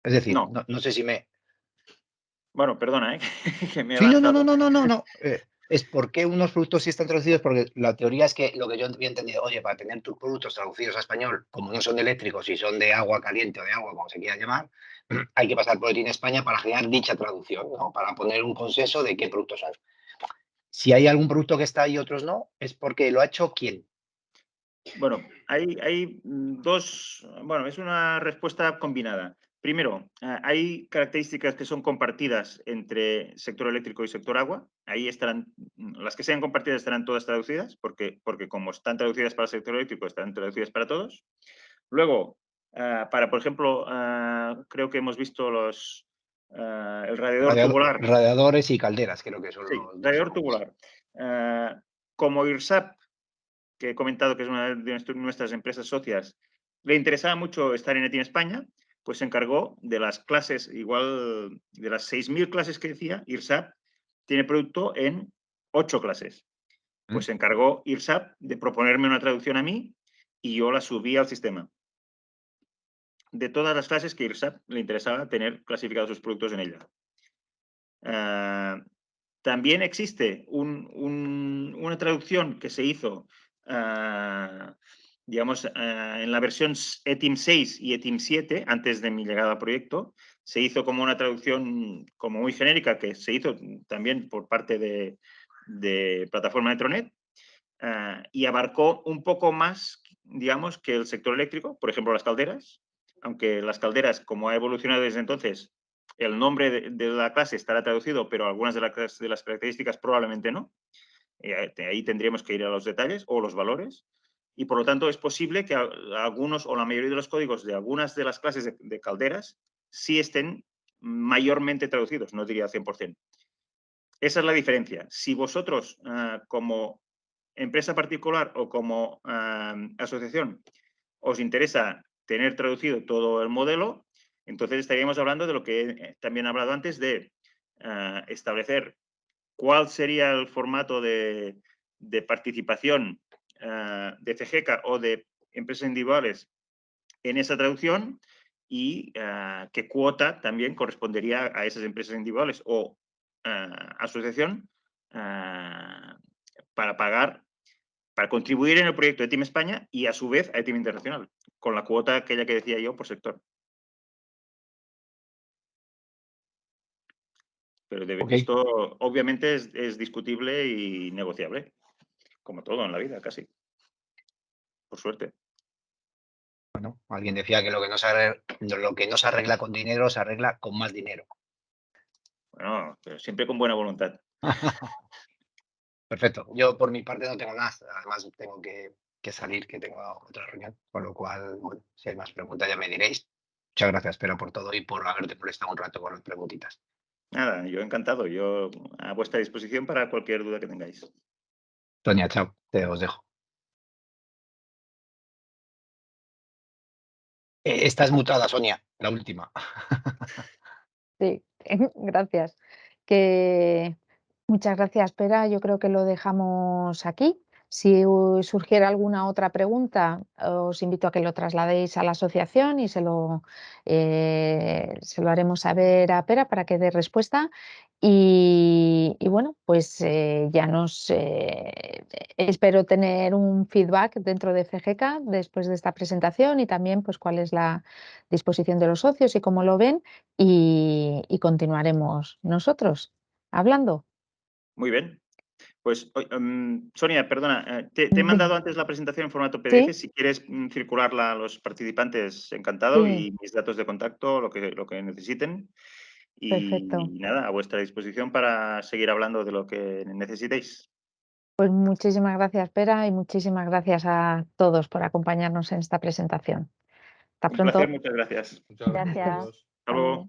Es decir, No. no sé si me... Bueno, perdona, que me he Sí, no. lanzado. es por qué unos productos sí están traducidos, porque la teoría es que lo que yo había entendido, oye, para tener tus productos traducidos a español, como no son eléctricos y son de agua caliente o de agua, como se quiera llamar, hay que pasar por ETI en España para generar dicha traducción, ¿no? Para poner un consenso de qué productos son. Si hay algún producto que está y otros no, es porque lo ha hecho quién. Bueno, hay dos, bueno, es una respuesta combinada. Primero, hay características que son compartidas entre sector eléctrico y sector agua. Ahí estarán, las que sean compartidas estarán todas traducidas, porque como están traducidas para el sector eléctrico, estarán traducidas para todos. Luego, por ejemplo, creo que hemos visto el radiador tubular. Radiadores y calderas, creo que son Sí, los dos. radiador tubular. Como IRSAP, que he comentado que es una de nuestras empresas socias, le interesaba mucho estar en ETI en España, pues se encargó de las clases, igual de las 6.000 clases que decía, IRSAP tiene producto en 8 clases. Pues se encargó IRSAP de proponerme una traducción a mí y yo la subí al sistema. De todas las clases que IRSAP le interesaba tener clasificados sus productos en ella. También existe una traducción que se hizo, digamos, en la versión ETIM 6 y ETIM 7, antes de mi llegada al proyecto. Se hizo como una traducción como muy genérica, que se hizo también por parte de plataforma Netronet, y abarcó un poco más, digamos, que el sector eléctrico, por ejemplo, las calderas, aunque las calderas, como ha evolucionado desde entonces, el nombre de la clase estará traducido, pero algunas de las características probablemente no. Ahí tendríamos que ir a los detalles o los valores. Y por lo tanto es posible que algunos o la mayoría de los códigos de algunas de las clases de calderas sí estén mayormente traducidos, no diría 100%. Esa es la diferencia. Si vosotros, como empresa particular o como asociación, os interesa tener traducido todo el modelo, entonces estaríamos hablando de lo que también he hablado antes, de establecer cuál sería el formato de participación de FGECA o de empresas individuales en esa traducción y qué cuota también correspondería a esas empresas individuales o asociación para pagar, para contribuir en el proyecto de Team España y a su vez a Team Internacional, con la cuota aquella que decía yo por sector. Pero esto obviamente es discutible y negociable, como todo en la vida, casi. Por suerte. Bueno, alguien decía que lo que no se arregla con dinero, se arregla con más dinero. Bueno, pero siempre con buena voluntad. Perfecto. Yo por mi parte no tengo más. Además tengo que salir, que tengo otra reunión. Con lo cual, bueno, si hay más preguntas ya me diréis. Muchas gracias, Pera, por todo y por haberte molestado un rato con las preguntitas. Nada, yo encantado. Yo a vuestra disposición para cualquier duda que tengáis. Toña, chao. Os dejo. Estás mutada, Sonia, la última. Sí, gracias. Muchas gracias, Pera. Yo creo que lo dejamos aquí. Si surgiera alguna otra pregunta, os invito a que lo trasladéis a la asociación y se lo haremos saber a Pera para que dé respuesta. Y bueno, pues espero tener un feedback dentro de FGK después de esta presentación y también pues cuál es la disposición de los socios y cómo lo ven y continuaremos nosotros hablando. Muy bien. Pues, Sonia, perdona, te he Dime. mandado antes la presentación en formato PDF. Sí, Si quieres circularla a los participantes, encantado. sí, Y mis datos de contacto, lo que necesiten. perfecto. Y nada, a vuestra disposición para seguir hablando de lo que necesitéis. Pues muchísimas gracias, Pera, y muchísimas gracias a todos por acompañarnos en esta presentación. Hasta Un placer, pronto. muchas gracias. Muchas Gracias. gracias. Hasta Hasta luego. luego.